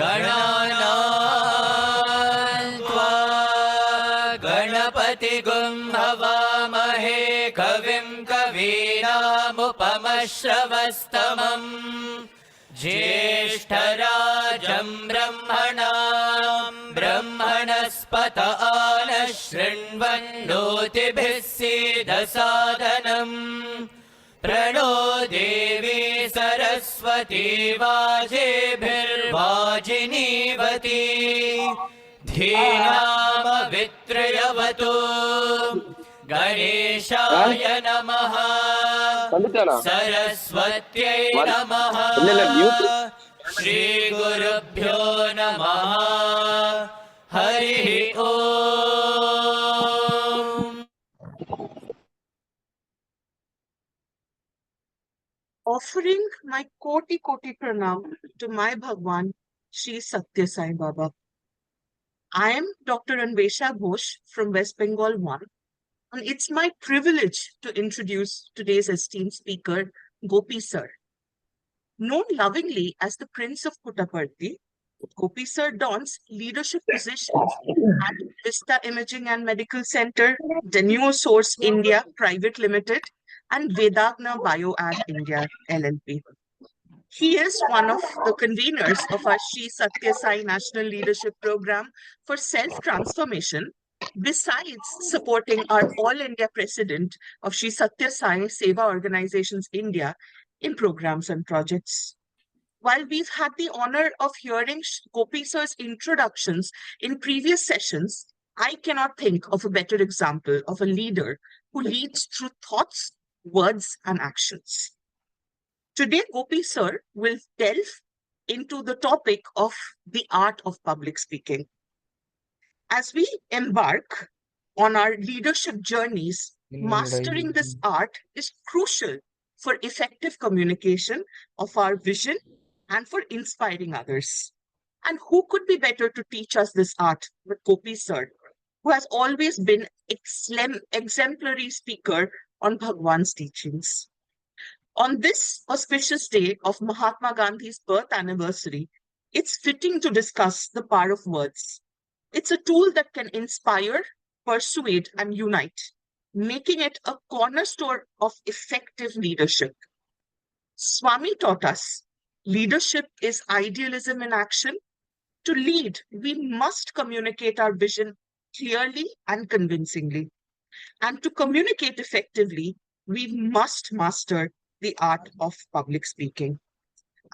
गणानान्त्वा गणपतिगुं हवामहे कविं कवीनामुपमश्रवस्तमम् ज्येष्ठराजं ब्रह्मणस्पत आनः शृण्वन्नोतिभिः सीदसादनम् प्रणो देवी सरस्वती वाजेभिर्वाजिनीवती धीनामवित्रयवतु गणेशाय नमः सरस्वत्यै नमः श्रीगुरुभ्यो नमः हरिः ओम्। Offering my koti pranam to my Bhagwan, Shri Satya Sai Baba. I am Dr. Anvesha Ghosh from West Bengal 1, and it's my privilege to introduce today's esteemed speaker, Gopi Sir. Known lovingly as the Prince of Puttaparthi, Gopi Sir dons leadership positions at Vista Imaging and Medical Center, Denio Source India Private Limited, and Vedagna BioAd India LLP. He is one of the conveners of our Shri Satya Sai National Leadership Program for Self-Transformation, besides supporting our All India President of Shri Satya Sai Seva Organizations India in programs and projects. While we've had the honor of hearing Gopi Sir's introductions in previous sessions, I cannot think of a better example of a leader who leads through thoughts, words, and actions. Today, Gopi Sir will delve into the topic of the art of public speaking. As we embark on our leadership journeys, mastering this art is crucial for effective communication of our vision and for inspiring others. And who could be better to teach us this art but Gopi Sir, who has always been exemplary speaker on Bhagwan's teachings. On this auspicious day of Mahatma Gandhi's birth anniversary, it's fitting to discuss the power of words. It's a tool that can inspire, persuade, and unite, making it a cornerstone of effective leadership. Swami taught us, leadership is idealism in action. To lead, we must communicate our vision clearly and convincingly. And to communicate effectively, we must master the art of public speaking.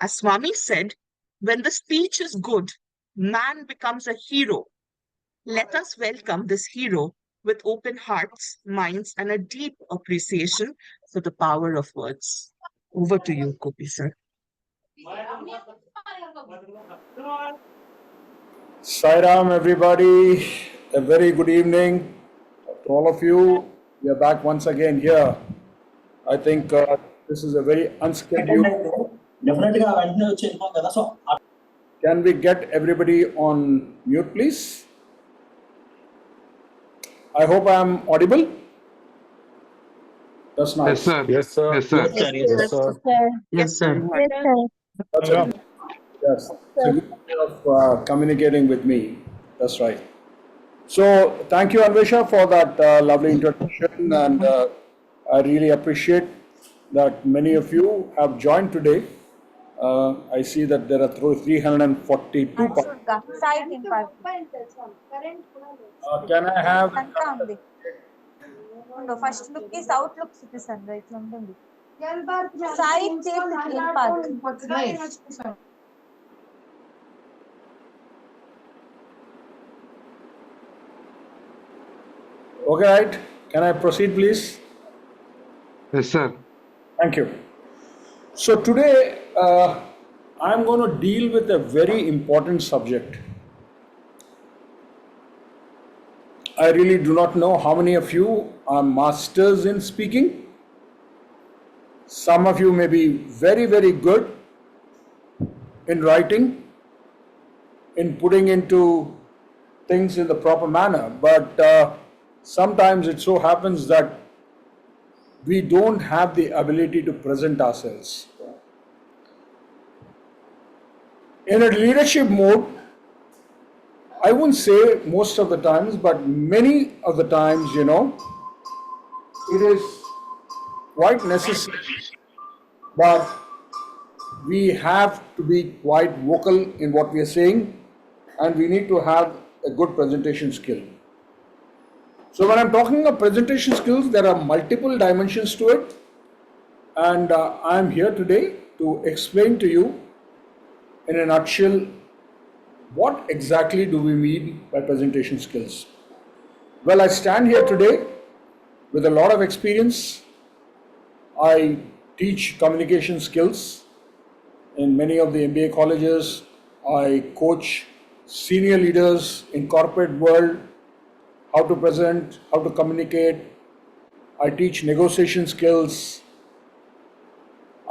As Swami said, when the speech is good, man becomes a hero. Let us welcome this hero with open hearts, minds, and a deep appreciation for the power of words. Over to you, Gopi Sir. Sairam, everybody. A very good evening to all of you. We are back once again here. I think this is a very unscheduled. Can we get everybody on mute, please? I hope I am audible. That's Yes, nice. sir. Yes, sir. Yes, sir. Yes, sir. Yes, sir. Yes, sir. That's a, yes, it's a good way of communicating with me. That's right. So thank you, Anvesha, for that lovely introduction, and I really appreciate that many of you have joined today. I see that there are 342. Side impact. Can I have? అంతా ఉంది first look కి south look చూపిస్తాను ఇట్లా ఉంటుంది సాయి చేతి theme park Okay, right. Can I proceed, please? Yes, sir. Thank you. So today, I'm going to deal with a very important subject. I really do not know how many of you are masters in speaking. Some of you may be very, very good in writing, in putting into things in the proper manner, but sometimes it so happens that we don't have the ability to present ourselves. In a leadership mode, I wouldn't say most of the times, but many of the times, it is quite necessary that we have to be quite vocal in what we are saying, and we need to have a good presentation skill. So when I'm talking of presentation skills, there are multiple dimensions to it, and I'm here today to explain to you in a nutshell what exactly do we mean by presentation skills. Well, I stand here today with a lot of experience. I teach communication skills in many of the MBA colleges. I coach senior leaders in corporate world, how to present, how to communicate. I teach negotiation skills.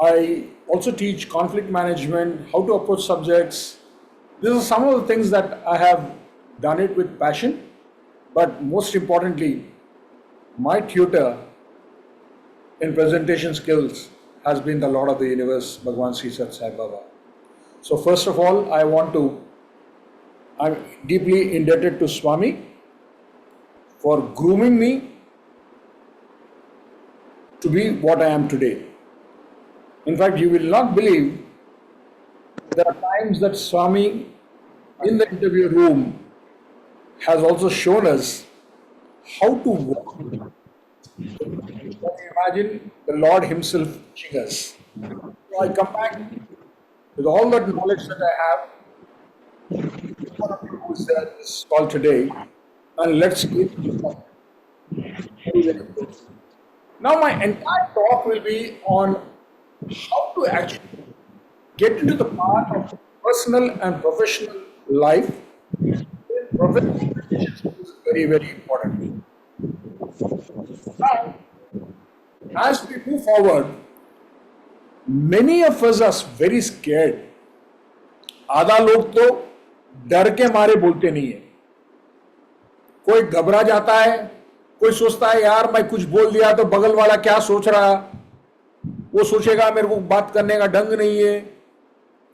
I also teach conflict management, how to approach subjects. These are some of the things that I have done it with passion, but most importantly, my tutor in presentation skills has been the Lord of the Universe, Bhagwan Sri Sat Sai Baba. So first of all, I'm deeply indebted to Swami for grooming me to be what I am today. In fact, you will not believe, there are times that Swami in the interview room has also shown us how to walk. Imagine the Lord Himself teaching us. So I come back with all that knowledge that I have. One of you who is there in this call today, and let's get now my entire talk will be on how to actually get into the part of personal and professional life. Professional relationships is very, very important. Now, as we move forward, many of us are very scared. आधा लोग तो डर के मारे बोलते नहीं है. कोई घबरा जाता है, कोई सोचता है यार मैं कुछ बोल दिया तो बगल वाला क्या सोच रहा, वो सोचेगा मेरे को बात करने का ढंग नहीं है.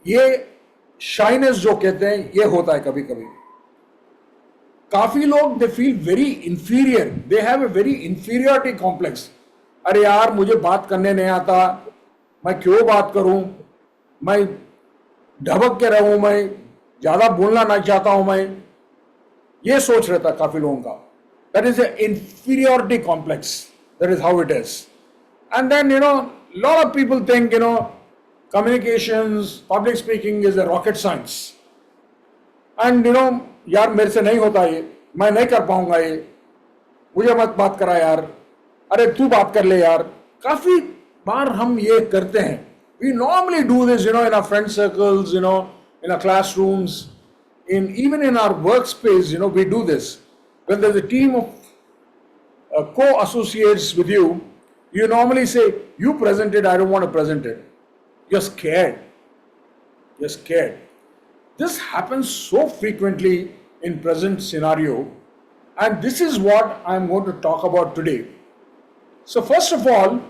ये शाइनेस जो कहते हैं ये होता है कभी कभी. काफी लोग they feel very inferior, they have a very inferiority complex. अरे यार मुझे बात करने नहीं आता, मैं क्यों बात करूं, मैं ढबक के रहूं, मैं ज्यादा बोलना नहीं चाहता हूं, मैं ये सोच रहता काफी लोगों का. That is a inferiority complex. That is how it is. And then lot of people think communications, public speaking is a rocket science, and यार मेरे से नहीं होता ये, मैं नहीं कर पाऊंगा ये, मुझे मत बात करा यार, अरे तू बात कर ले यार. काफी बार हम ये करते हैं. We normally do this in our friend circles, in our classrooms, even in our workspace, we do this. When there's a team of co-associates with you, you normally say, you present it, I don't want to present it. You're scared. You're scared. This happens so frequently in present scenario And this is what I'm going to talk about today. So first of all,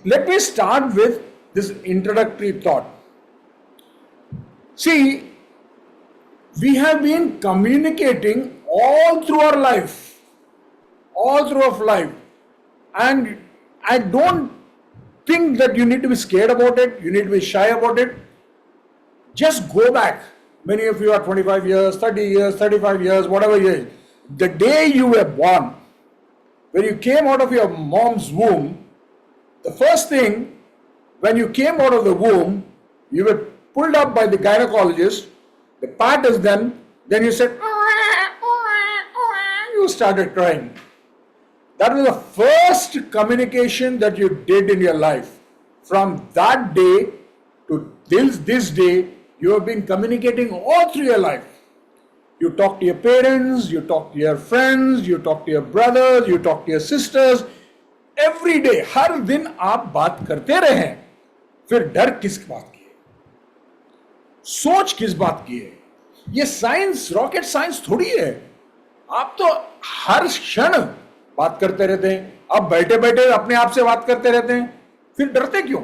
let me start with this introductory thought. See, we have been communicating all through our life, and I don't think that you need to be scared about it, you need to be shy about it. Just go back. Many of you are 25 years, 30 years, 35 years, whatever age. The day you were born, when you came out of your mom's womb, the first thing, when you came out of the womb, you were pulled up by the gynecologist, the part is done, then you said, you started crying. That was the first communication that you did in your life. From that day to this day, you have been communicating all through your life. You talk to your parents, you talk to your friends, you talk to your brothers, you talk to your sisters. Every day, हर दिन आप बात करते रहे हैं. फिर डर किस बात की है? सोच किस बात की है? ये साइंस, रॉकेट साइंस थोड़ी है. आप तो हर क्षण बात करते रहते हैं. आप बैठे बैठे अपने आप से बात करते रहते हैं. फिर डरते क्यों?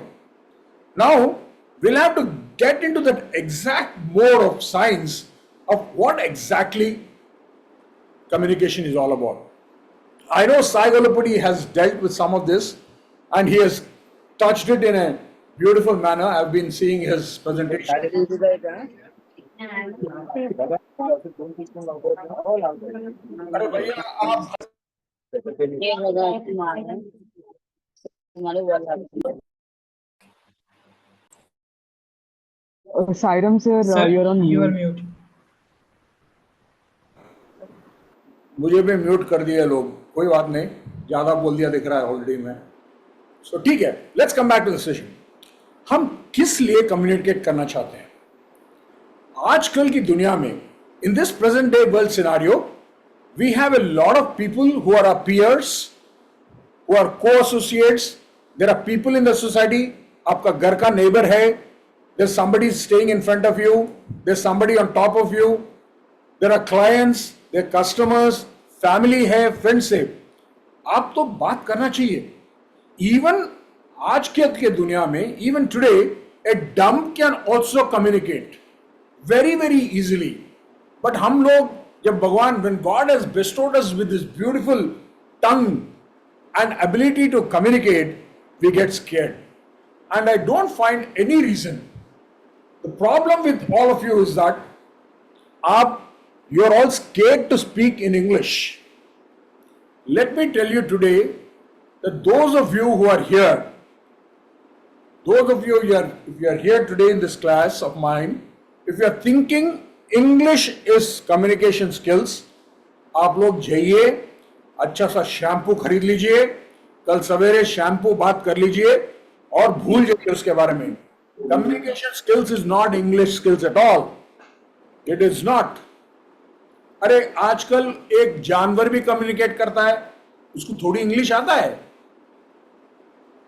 Now we'll have to get into that exact mode of science of what exactly communication is all about. I know Sai Gallipudi has dealt with some of this and he has touched it in a beautiful manner. I've been seeing his presentation. अरे भैया आप Sairam sir, you're on You are mute. mute. मुझे भी mute कर दिया लोग. कोई बात नहीं, ज्यादा बोल दिया दिख रहा है ऑलरेडी में. सो ठीक है, let's come back to the session. हम किस लिए कम्युनिकेट करना चाहते हैं? आजकल की दुनिया में, in this present day world scenario, we have a lot of people who are our peers, who are co-associates. There are people in the society. आपका घर का नेबर है. There's somebody staying in front of you. There's somebody on top of you. There are clients, there are customers, family है, friends है. आप तो बात करना चाहिए. Even आज के दुनिया में, even today, a dumb can also communicate very, very easily. But हम लोग जब भगवान, when God has bestowed us with this beautiful tongue and ability to communicate, we get scared. And I don't find any reason. The problem with all of you is that you're all scared to speak in English. Let me tell you today that those of you who are here, if you are here today in this class of mine, if you are thinking English is communication skills, आप लोग जाइए, अच्छा सा shampoo खरीद लीजिए, कल सवेरे shampoo बात कर लीजिए और भूल जाइए उसके बारे में. Communication skills is not English skills at all. It is not. अरे आजकल एक जानवर भी कम्युनिकेट करता है, उसको थोड़ी इंग्लिश आता है.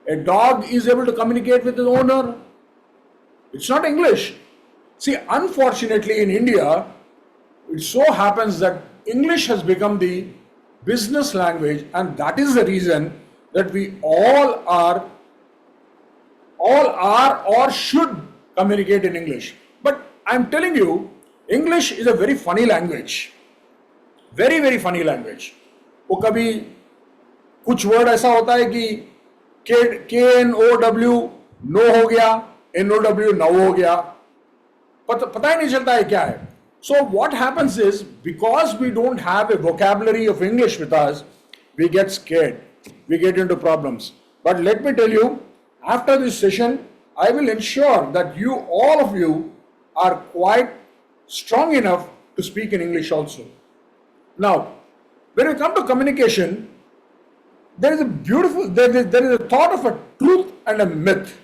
A dog is able to communicate with his owner. It's not English. See, unfortunately in India, it so happens that English has become the business language, and that is the reason that we all are or should communicate in English. But I'm telling you, English is a very funny language. Very, very funny language. वो कभी कुछ word ऐसा होता है कि KNOW no हो गया, NOW no हो गया, पता ही नहीं चलता है क्या है. So what happens is, because we don't have a vocabulary of English with us, we get scared, we get into problems. But let me tell you, after this session, I will ensure that you, all of you, are quite strong enough to speak in English also. Now, when we come to communication, there is a thought of a truth and a myth.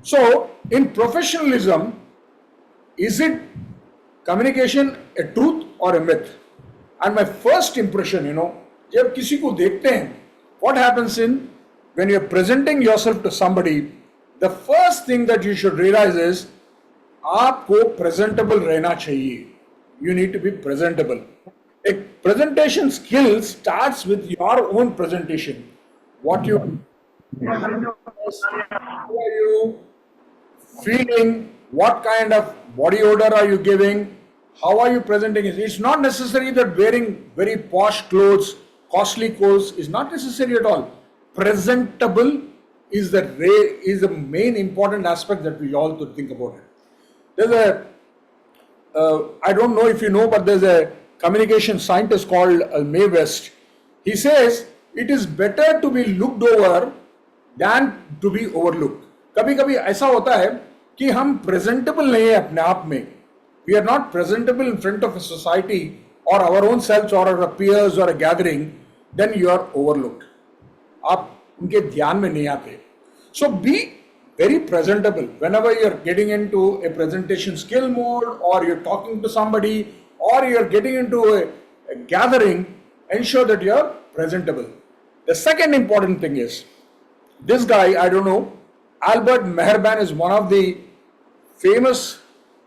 So, in professionalism, is it communication a truth or a myth? And my first impression, जब किसी को देखते हैं, what happens when you're presenting yourself to somebody, the first thing that you should realize is, आपको presentable रहना चाहिए. You need to be presentable. A presentation skill starts with your own presentation. What you, how are you feeling? What kind of body odor are you giving? How are you presenting it? It's not necessary that wearing very posh clothes, costly clothes is not necessary at all. Presentable is the main important aspect that we all to think about it. There's a I don't know if you know, but there's a communication scientist called Mae West. He says it is better to be looked over than to be overlooked. कभी कभी ऐसा होता है कि हम presentable नहीं है अपने आप में. We are not presentable in front of a society or our own selves or our peers or a gathering. Then you are overlooked. आप उनके ध्यान में नहीं आते. So be very presentable whenever you're getting into a presentation skill mode or you're talking to somebody or you're getting into a gathering. Ensure that you're presentable. The second important thing is this guy, I don't know, Albert Meherban is one of the famous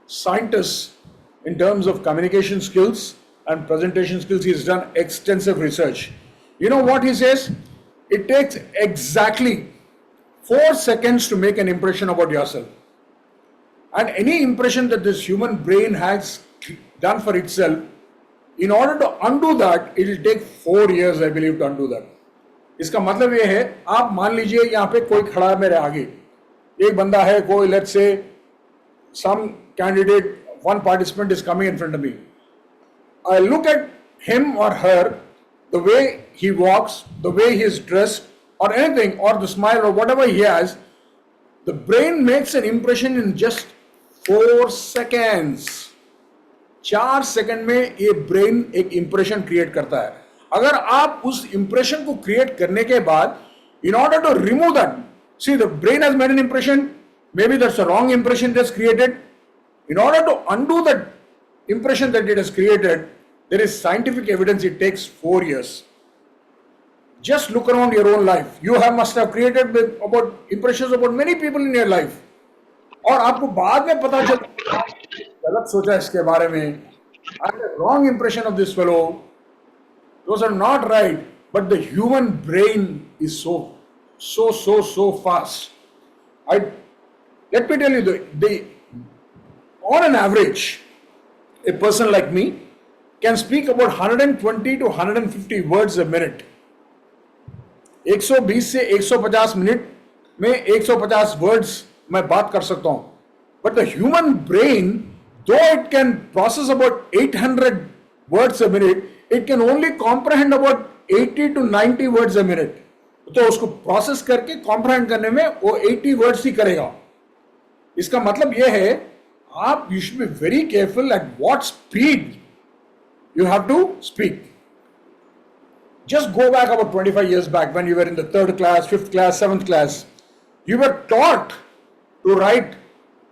scientists in terms of communication skills and presentation skills. He's done extensive research. You know what he says? It takes exactly 4 seconds to make an impression about yourself. And any impression that this human brain has done for itself, in order to undo that, it will take 4 years, I believe, to undo that. इसका मतलब ये है, आप मान लीजिए यहाँ पे कोई खड़ा है मेरे आगे, एक बंदा है कोई, let's say some candidate, one participant is coming in front of me. I look at him or her, the way he walks, the way he is dressed, or anything, or the smile, or whatever he has, the brain makes an impression in just 4 seconds. 4 second में ये brain एक impression create करता है. अगर आप उस impression को create करने के बाद, in order to remove that, see the brain has made an impression, maybe that's a wrong impression that's created. In order to undo that impression that it has created, there is scientific evidence it takes 4 years. Just look around your own life. You must have created about impressions about many people in your life. और आपको बाद में पता चला गलत सोचा इसके बारे में. I had a wrong impression of this fellow. Those are not right. But the human brain is so fast. Let me tell you, on an average, a person like me can speak about 120 to 150 words a minute. 120 से 150 minute में 150 words मैं बात कर सकता हूं. But the human brain, though it can process about 800 words a minute, it can only comprehend about 80 to 90 words a minute. तो उसको process करके कॉम्प्रहेंड करने में वो 80 वर्ड्स ही करेगा. इसका मतलब यह है, आप you should be very careful at what speed you have to speak. Just go back about 25 years back when you were in the 3rd class, 5th class, 7th class. You were taught to write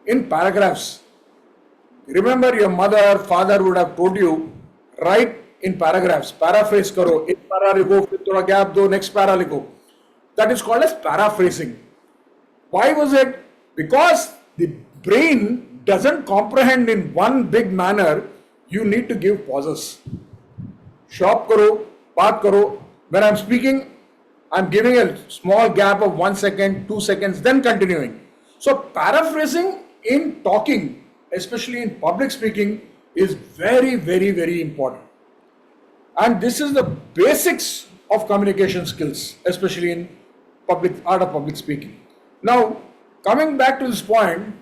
in paragraphs. Remember, your mother, father would have told you, write in paragraphs. Paraphrase karo. एक para लिखो, फिर थोड़ा gap दो, next para लिखो. That is called as paraphrasing. Why was it? Because the brain doesn't comprehend in one big manner. You need to give pauses. Stop karo, baat karo. When I'm speaking, I'm giving a small gap of 1 second, 2 seconds, then continuing. So paraphrasing in talking, especially in public speaking, is very, very, very important. And this is the basics of communication skills, especially in art of public speaking. Now, coming back to this point,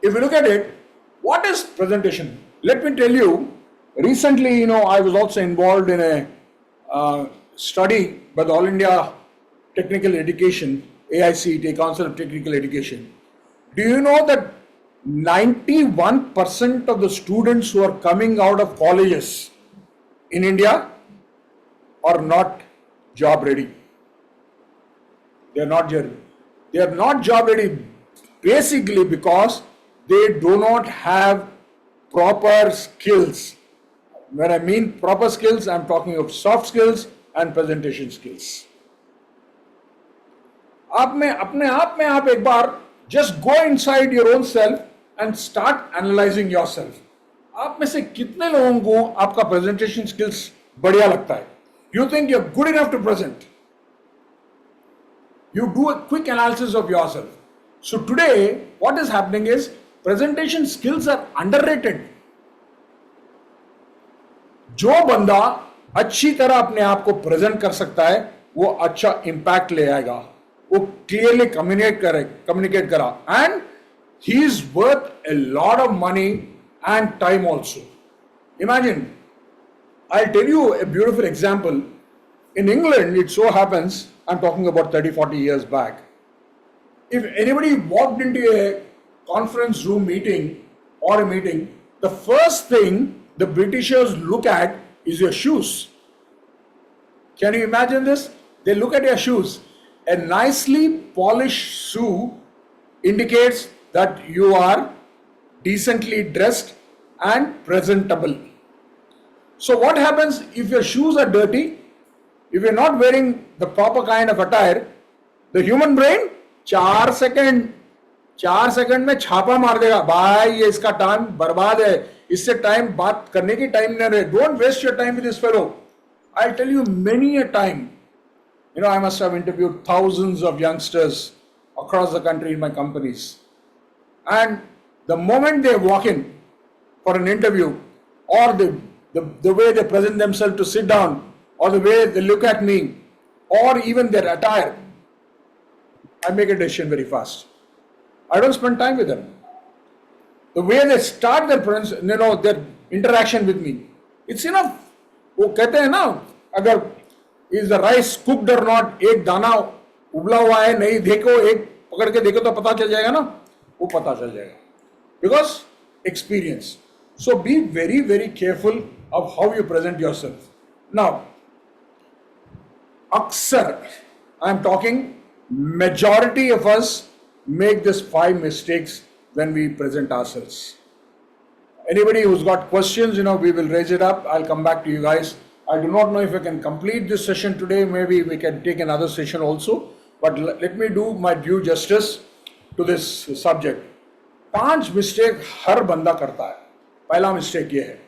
if you look at it, what is presentation? Let me tell you, recently, I was also involved in a study by the All India Technical Education, AICT, Council of Technical Education. Do you know that 91% of the students who are coming out of colleges in India are not job ready? They are not job ready basically because they do not have proper skills. When I mean proper skills, I'm talking of soft skills and presentation skills. अपने आप में आप एक बार just go inside your own self and start analyzing yourself. आप में से कितने लोगों को आपका प्रेजेंटेशन स्किल्स बढ़िया लगता है? You think you are good enough to present? You do a quick analysis of yourself. So today, what is happening is presentation skills are underrated. जो बंदा अच्छी तरह अपने आप को प्रेजेंट कर सकता है, वो अच्छा इंपैक्ट ले आएगा, वो क्लियरली कम्युनिकेट करा, and he is worth a lot of money and time also. Imagine, I'll tell you a beautiful example. In England, it so happens, I'm talking about 30-40 years back, if anybody walked into a conference room meeting or a meeting, the first thing the Britishers look at is your shoes. Can you imagine this? They look at your shoes. A nicely polished shoe indicates that you are decently dressed and presentable. So what happens if your shoes are dirty? If you're not wearing the proper kind of attire, the human brain 4 second में छापा मार देगा, भाई ये इसका time बर्बाद है, इससे टाइम बात करने की टाइम नहीं रहे, don't waste your time with this fellow. I tell you many a time, you know, I must have interviewed thousands of youngsters across the country in my companies, and the moment they walk in for an interview, or the way they present themselves to sit down, or the way they look at me, or even their attire, I make a decision very fast. I don't spend time with them. The way they start their interaction with me, it's enough. वो कहते हैं ना, अगर is the rice cooked or not, एक दाना उबला हुआ है नहीं, देखो एक पकड़ के देखो तो पता चल जाएगा ना, वो पता चल जाएगा, because experience. So be very, very careful of how you present yourself. Now, अक्सर, I am talking, majority of us make this 5 mistakes when we present ourselves. Anybody who's got questions, we will raise it up. I'll come back to you guys. I do not know if I can complete this session today. Maybe we can take another session also. But let me do my due justice to this subject. 5 mistake हर बंदा करता है. पहला mistake ये है,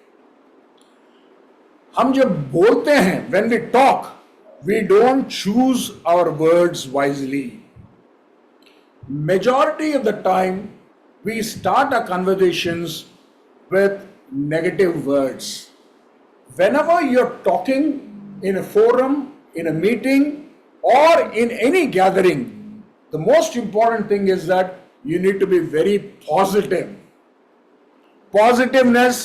हम जब बोलते हैं, when we talk, we don't choose our words wisely. Majority of the time, we start our conversations with negative words. Whenever you're talking in a forum, in a meeting, or in any gathering, the most important thing is that you need to be very positive. Positiveness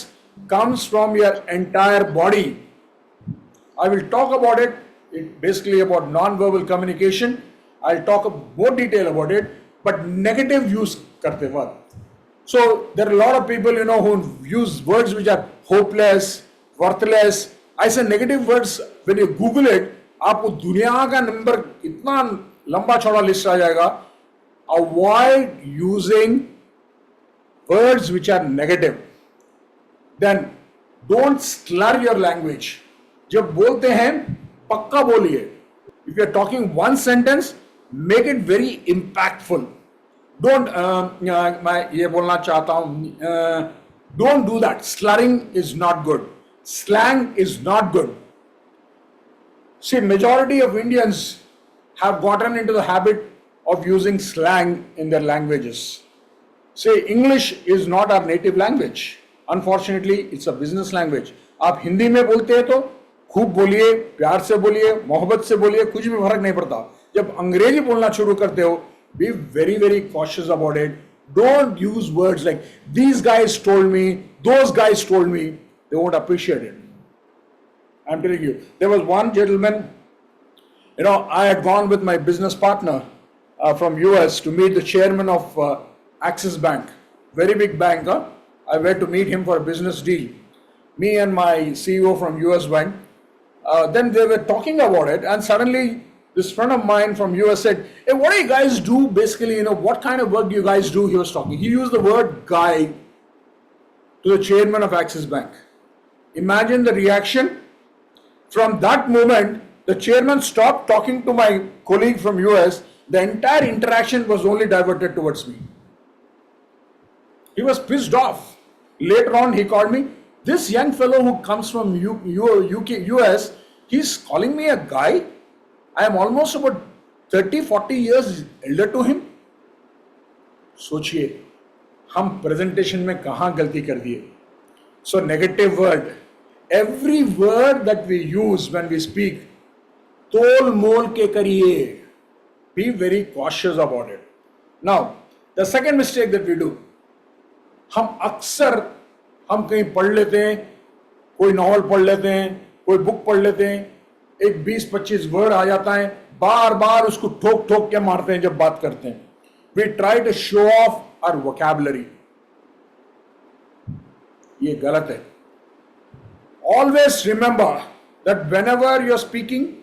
comes from your entire body. I will talk about it. It's basically about non-verbal communication. I'll talk more detail about it, but negative use karte waqt. So there are a lot of people, who use words which are hopeless, worthless. I say negative words, when you Google it, आपको दुनिया का number इतना लंबा चौड़ा list आ जाएगा. Avoid using words which are negative. Then don't slur your language. जब बोलते हैं पक्का बोलिए. If you are talking one sentence, make it very impactful. Don't मैं ये बोलना चाहता हूँ, don't do that. Slurring is not good. Slang is not good. See, majority of Indians have gotten into the habit of using slang in their languages. See, English is not our native language. Unfortunately, it's a business language. आप हिंदी में बोलते हैं तो खूब बोलिए, प्यार से बोलिए, मोहब्बत से बोलिए, कुछ भी फर्क नहीं पड़ता. जब अंग्रेजी बोलना शुरू करते हो, be very, very cautious about it. Don't use words like these guys told me, those guys told me. They won't appreciate it. I'm telling you. There was one gentleman, I had gone with my business partner from US to meet the chairman of Axis Bank, very big bank. I went to meet him for a business deal. Me and my CEO from US went. Then they were talking about it, and suddenly this friend of mine from US said, "Hey, what do you guys do? Basically, what kind of work do you guys do?" He was talking. He used the word "guy" to the chairman of Axis Bank. Imagine the reaction. From that moment, the chairman stopped talking to my colleague from US. The entire interaction was only diverted towards me. He was pissed off. Later on, he called me. This young fellow who comes from US, he's calling me a guy. I am almost about 30-40 years elder to him. सोचिए हम presentation में कहाँ गलती कर दिए. So negative word, every word that we use when we speak, तोल मोल के करिए. Be very cautious about it. Now, the second mistake that we do, हम अक्सर हम कहीं पढ़ लेते हैं, कोई नॉवल पढ़ लेते हैं, कोई बुक पढ़ लेते हैं, एक 20-25 वर्ड आ जाता है, बार बार उसको ठोक ठोक के मारते हैं जब बात करते हैं. We try to show off our vocabulary. ये गलत है. Always remember that whenever you're speaking,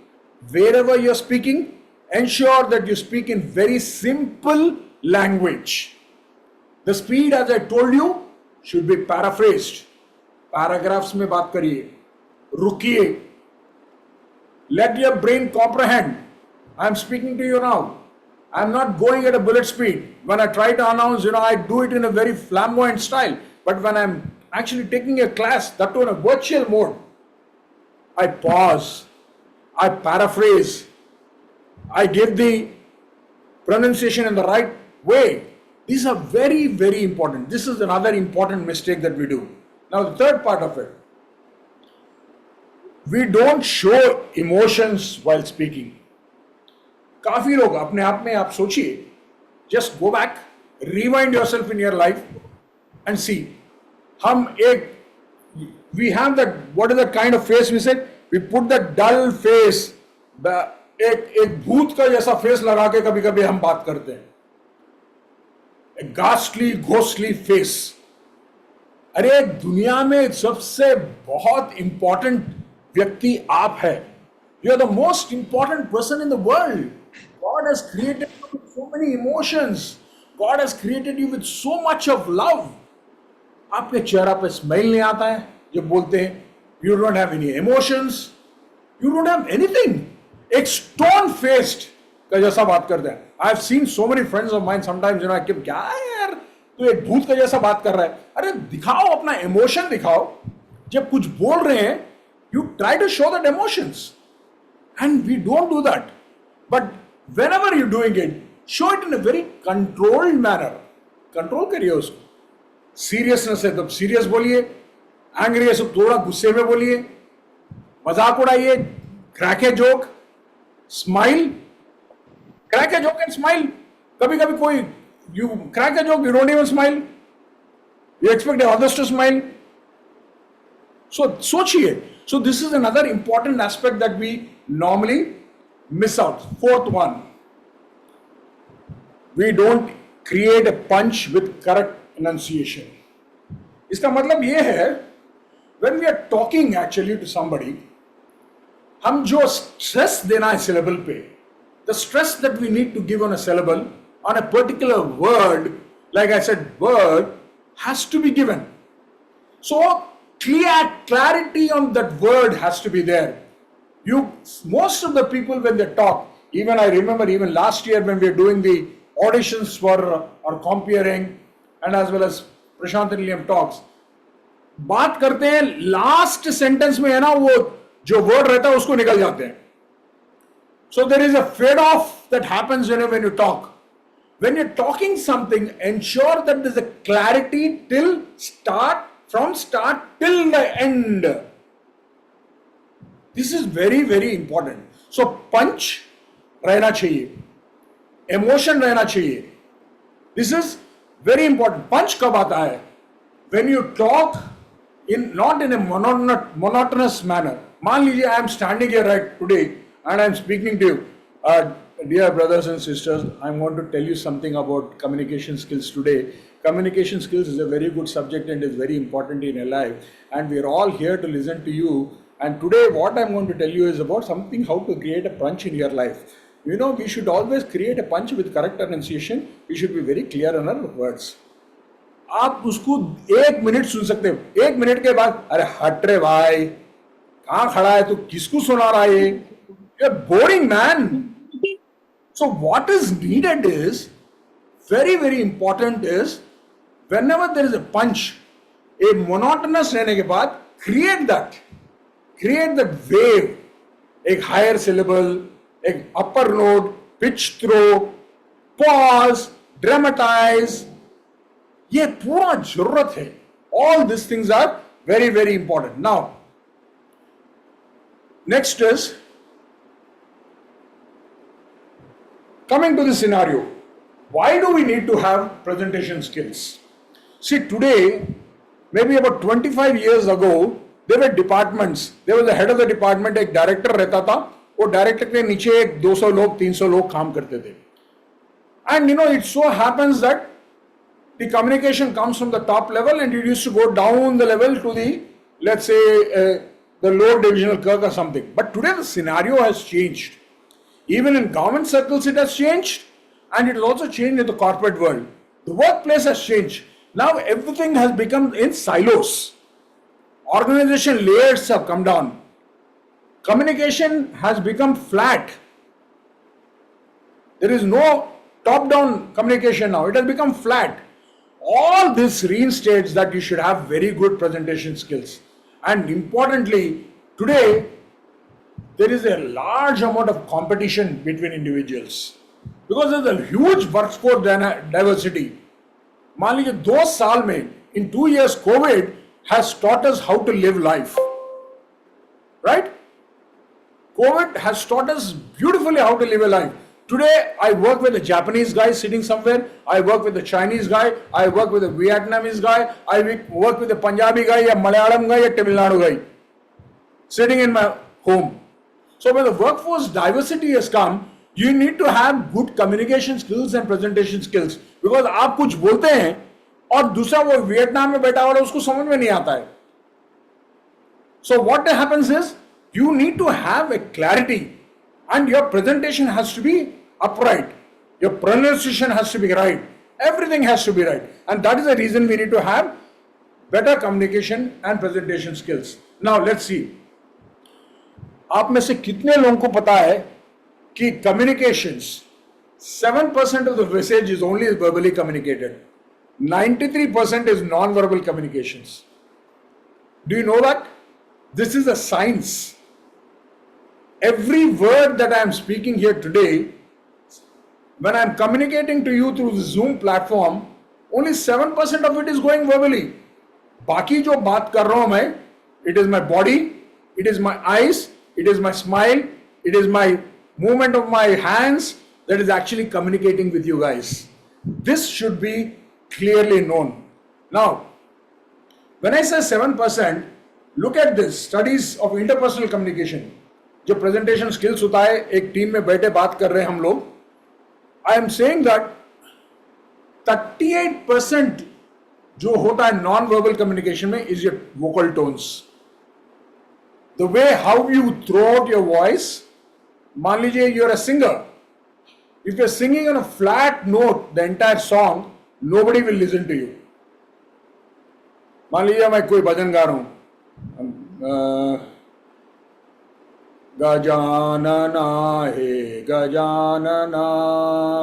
wherever you're speaking, ensure that you speak in very simple language. The speed, as I told you, should be paraphrased. Paragraphs में बात करिए. रुकिए. Let your brain comprehend. I'm speaking to you now. I'm not going at a bullet speed. When I try to announce, I do it in a very flamboyant style. But when I'm actually taking a class, that too in a virtual mode, I pause. I paraphrase. I give the pronunciation in the right way. These are very, very important. This is another important mistake that we do. Now, the third part of it, we don't show emotions while speaking. काफी लोग अपने आप में आप सोचिए, just go back, rewind yourself in your life and see. हम एक, we have that, what is the kind of face we said? We put that dull face, एक भूत का जैसा फेस लगा के कभी कभी हम बात करते हैं. A ghastly, ghostly face. अरे दुनिया में सबसे बहुत इंपॉर्टेंट व्यक्ति आप है. You are the most important person in the world. God has created you with so many emotions. God has created you with so much of love. आपके चेहरा पे स्माइल नहीं आता है जब बोलते हैं. You don't have any emotions. You don't have anything. एक stone faced का जैसा बात करते हैं. I have seen so many friends of mine sometimes, क्या है यार, तू एक भूत का जैसा बात कर रहा है. अरे दिखाओ, अपना इमोशन दिखाओ. जब कुछ बोल रहे हैं, you try to show that emotions. And we don't do that. But whenever you're doing it, show it in a very controlled manner. Control करिए उसको. Seriousness है तो serious बोलिए. Angry है तो थोड़ा गुस्से में बोलिए. मजाक उड़ाइए. Crack a joke. Smile. Crack a joke and smile. कभी कभी कोई, you crack a joke, you don't even smile. You expect the others to smile. So सोचिए. So this is another important aspect that we normally miss out. Fourth one, we don't create a punch with correct enunciation. इसका मतलब ये है, when we are talking actually to somebody, हम जो stress देना है syllable पे, the stress that we need to give on a syllable, on a particular word, like I said, word has to be given. So clarity on that word has to be there. Most of the people when they talk, even I remember even last year when we were doing the auditions for our comparing and as well as Prashant and Liam talks, बात करते हैं last sentence में है ना, वो जो word रहता है उसको निकल जाते हैं. So there is a fade off that happens when you talk. When you're talking something, ensure that there's a clarity from start till the end. This is very, very important. So punch रहना चाहिए, emotion रहना चाहिए. This is very important. Punch कब आता है? When you talk not in a monotonous manner. मान लीजिए I am standing here right today and I am speaking to you. Dear brothers and sisters, I am going to tell you something about communication skills today. Communication skills is a very good subject and is very important in your life, and we are all here to listen to you. And today what I am going to tell you is about something, how to create a punch in your life. We should always create a punch with correct pronunciation. We should be very clear on our words. आप उसको 1 minute सुन सकते हो. 1 minute के बाद अरे हट रे भाई, कहाँ खड़ा है तू, किसको सुना रहा है, you're boring man. So what is needed is very, very important is whenever there is a punch, a monotonous रहने के बाद create that wave, एक higher syllable, एक upper note, pitch throw, pause, dramatize, ये पूरा जरूरत है. All these things are very, very important. Now, next is coming to the scenario. Why do we need to have presentation skills? See, today, maybe about 25 years ago, there were departments. There was the head of the department, एक director रहता था. वो director के नीचे एक 200 लोग, 300 लोग काम करते थे. And it so happens that the communication comes from the top level and it used to go down the level to the, let's say, the lower divisional clerk or something. But today the scenario has changed. Even in government circles it has changed, and it will also change in the corporate world. The workplace has changed. Now everything has become in silos. Organization layers have come down. Communication has become flat. There is no top-down communication now. It has become flat. All this reinstates that you should have very good presentation skills. And importantly, today, there is a large amount of competition between individuals. Because there is a huge workforce diversity. मान लीजिए 2 साल में, in 2 years, COVID has taught us how to live life. Right? COVID has taught us beautifully how to live a life. Today, I work with a Japanese guy sitting somewhere. I work with a Chinese guy. I work with a Vietnamese guy. I work with a Punjabi guy, a Malayalam guy, a Tamil Nadu guy, sitting in my home. So when the workforce diversity has come, you need to have good communication skills and presentation skills. Because आप कुछ बोलते हैं और दूसरा वो Vietnam में बैठा हुआ है उसको समझ में नहीं आता है. So what happens is, you need to have a clarity, and your presentation has to be upright. Your pronunciation has to be right. Everything has to be right. And that is the reason we need to have better communication and presentation skills. Now let's see. आप में से कितने लोगों को पता है कि communications, 7% of the message is only verbally communicated. 93% is non-verbal communications. Do you know that? This is a science. Every word that I am speaking here today, when I am communicating to you through the Zoom platform, only 7% of it is going verbally. बाकी जो बात कर रहा हूं मैं, it is my body, it is my eyes, it is my smile, it is my movement of my hands that is actually communicating with you guys. This should be clearly known. Now, when I say 7%, look at this, studies of interpersonal communication. जो presentation skills होता है, एक team में बैठे बात कर रहे हैं हम लोग, I am saying that 38% जो होता है non-verbal communication में is your vocal tones. The way how you throw out your voice. मान लीजिए you are a singer. If you are singing on a flat note the entire song, nobody will listen to you. मान लीजिए मैं कोई भजन गा रहा हूँ, गजानना हे गजानना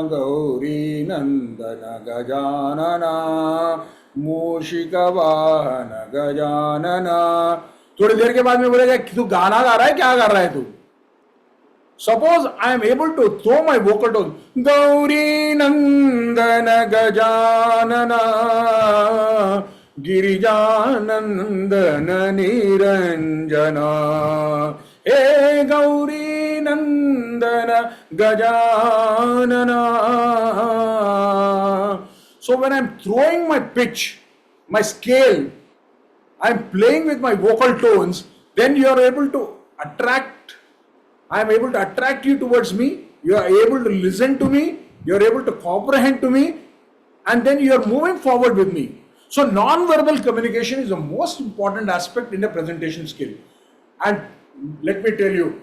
गौरी नंदन गजानना मूषिकवाहन गजानना. थोड़ी देर के बाद में बोलेगा तू गाना गा रहा है, क्या गा रहा है तू? Suppose I am able to throw my vocal tone, Gauri Nandana Gajanana Girijanandana Niranjana, Hey Gauri Nandana Gajanana. So when I am throwing my pitch, my scale, I am playing with my vocal tones, then you are able to I am able to attract you towards me, you are able to listen to me, you are able to comprehend to me, and then you are moving forward with me. So non-verbal communication is the most important aspect in a presentation skill. And let me tell you,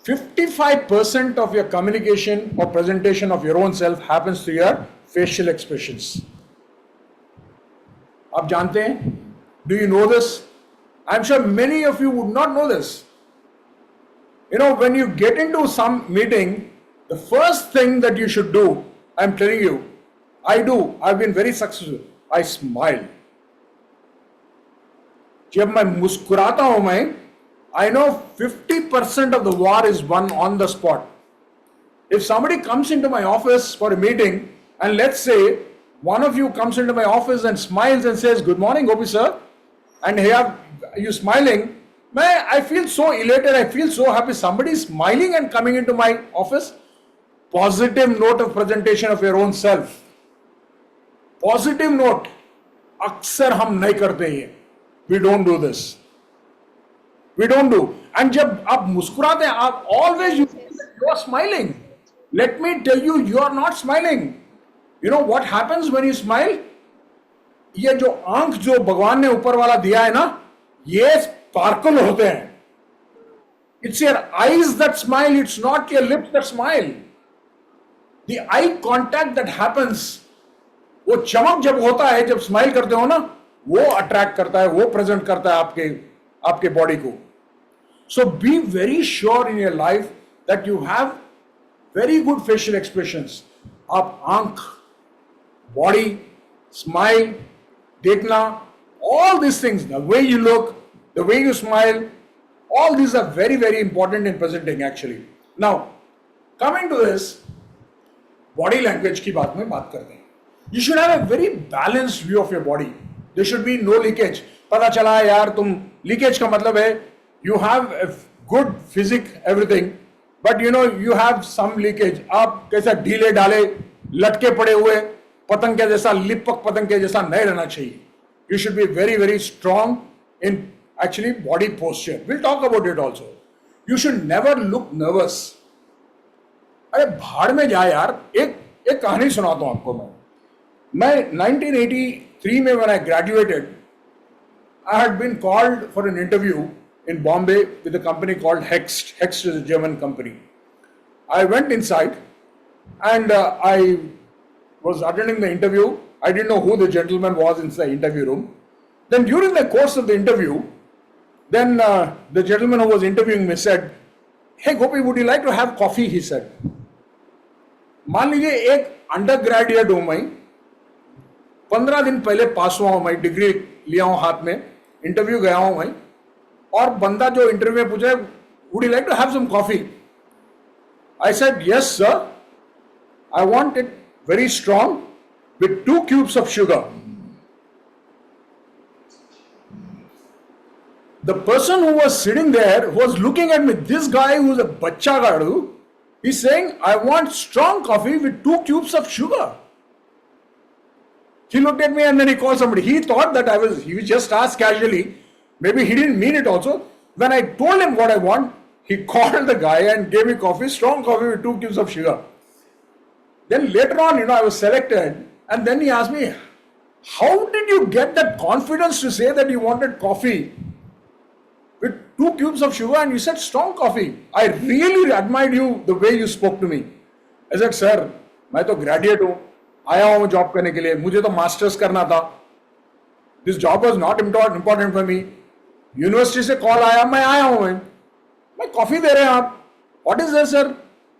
55% of your communication or presentation of your own self happens through your facial expressions. आप जानते हैं? Do you know this? I am sure many of you would not know this. You know, when you get into some meeting, the first thing that you should do, I am telling you, I've been very successful. I smile. जब मैं मुस्कुराता हूं मैं, I know 50% of the war is won on the spot. If somebody comes into my office for a meeting, and let's say one of you comes into my office and smiles and says, "Good morning, Gopi sir," and here you smiling, I feel so elated, I feel so happy. Somebody is smiling and coming into my office. Positive note of presentation of your own self. Positive note. अक्सर हम नहीं करते हैं. We don't do this. We don't do. And जब आप मुस्कुराते हैं, आप always you are smiling. Let me tell you, you are not smiling. You know what happens when you smile? ये जो आंख जो भगवान ने ऊपर वाला दिया है ना, ये स्पार्कल होते हैं. It's your eyes that smile. It's not your lips that smile. The eye contact that happens, वो चमक जब होता है, जब स्माइल करते हो ना, वो अट्रैक्ट करता है, वो प्रेजेंट करता है आपके बॉडी को. So be very sure in your life that you have very good facial expressions. आप आंख, body, smile, देखना, all these things, the way you look, the way you smile, all these are very, very important in presenting actually. Now, coming to this, body language की बात में बात करते हैं. You should have a very balanced view of your body. There should be no leakage. पता चला यार तुम leakage का मतलब है you have a good physique everything, but you know you have some leakage. आप कैसा ढीले ढाले लटके पड़े हुए पतंग के जैसा, लिपक पतंग के जैसा नहीं रहना चाहिए. You should be very, very strong in actually body posture. We'll talk about it also. You should never look nervous. अरे भाड़ में जाए यार. एक कहानी सुनाता हूं आपको. मैं 1983 में when I graduated, I had been called for an interview in Bombay with a company called Hext. Hext is a German company. I went inside and I was attending the interview. I didn't know who the gentleman was inside the interview room. Then during the course of the interview, then the gentleman who was interviewing me said, "Hey Gopi, would you like to have coffee?" He said. मान लीजिए एक under graduate हूं मैं, 15 दिन पहले पास हुआ हूं मैं, डिग्री लिया हूं हाथ में, इंटरव्यू गया हूं मैं, और बंदा जो इंटरव्यू में पूछा, "Would you like to have some coffee?" I said, "Yes sir, I want it very strong with 2 cubes of sugar." The person who was sitting there was looking at me. This guy who is a bachcha gadu, he's saying, "I want strong coffee with 2 cubes of sugar." He looked at me and then he called somebody. He thought that he was just asked casually. Maybe he didn't mean it also. When I told him what I want, he called the guy and gave me coffee, strong coffee with 2 cubes of sugar. Then later on, I was selected, and then he asked me, "How did you get that confidence to say that you wanted coffee with 2 cubes of sugar and you said strong coffee? I really admired you, the way you spoke to me." I said, "Sir, मैं तो graduate हूँ, आया हूँ job करने के लिए, मुझे तो मास्टर्स करना था. This job was not important for me. University से कॉल आया, मैं आया हूँ, मैं कॉफी दे रहे हैं आप. What is this sir?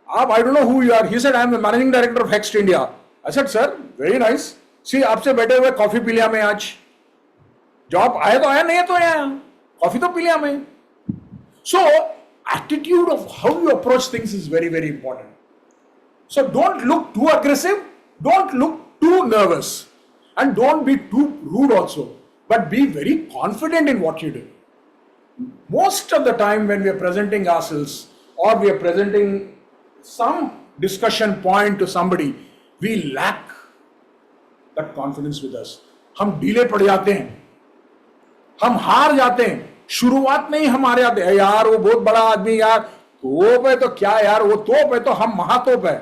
आप, I don't know who you are." He said, "I am the managing director of Hoechst India." I said, "sir, very nice. See, आपसे बैठे हुए कॉफी पी लिया मैं आज. जॉब आया तो आया, नहीं है तो आया, कॉफी तो पी लिया मैं." So attitude of how you approach things is very, very important. So don't look too aggressive, don't look too nervous, and don't be too rude also, but be very confident in what you do. Most of the time when we are presenting ourselves or we are presenting some discussion point to somebody, we lack that confidence with us. हम ढीले पड़ जाते हैं, हम हार जाते हैं, शुरुआत में ही हम हार जाते हैं. यार वो बहुत बड़ा आदमी, यार तोप है तो क्या यार, वो तोप है तो हम महातोप है.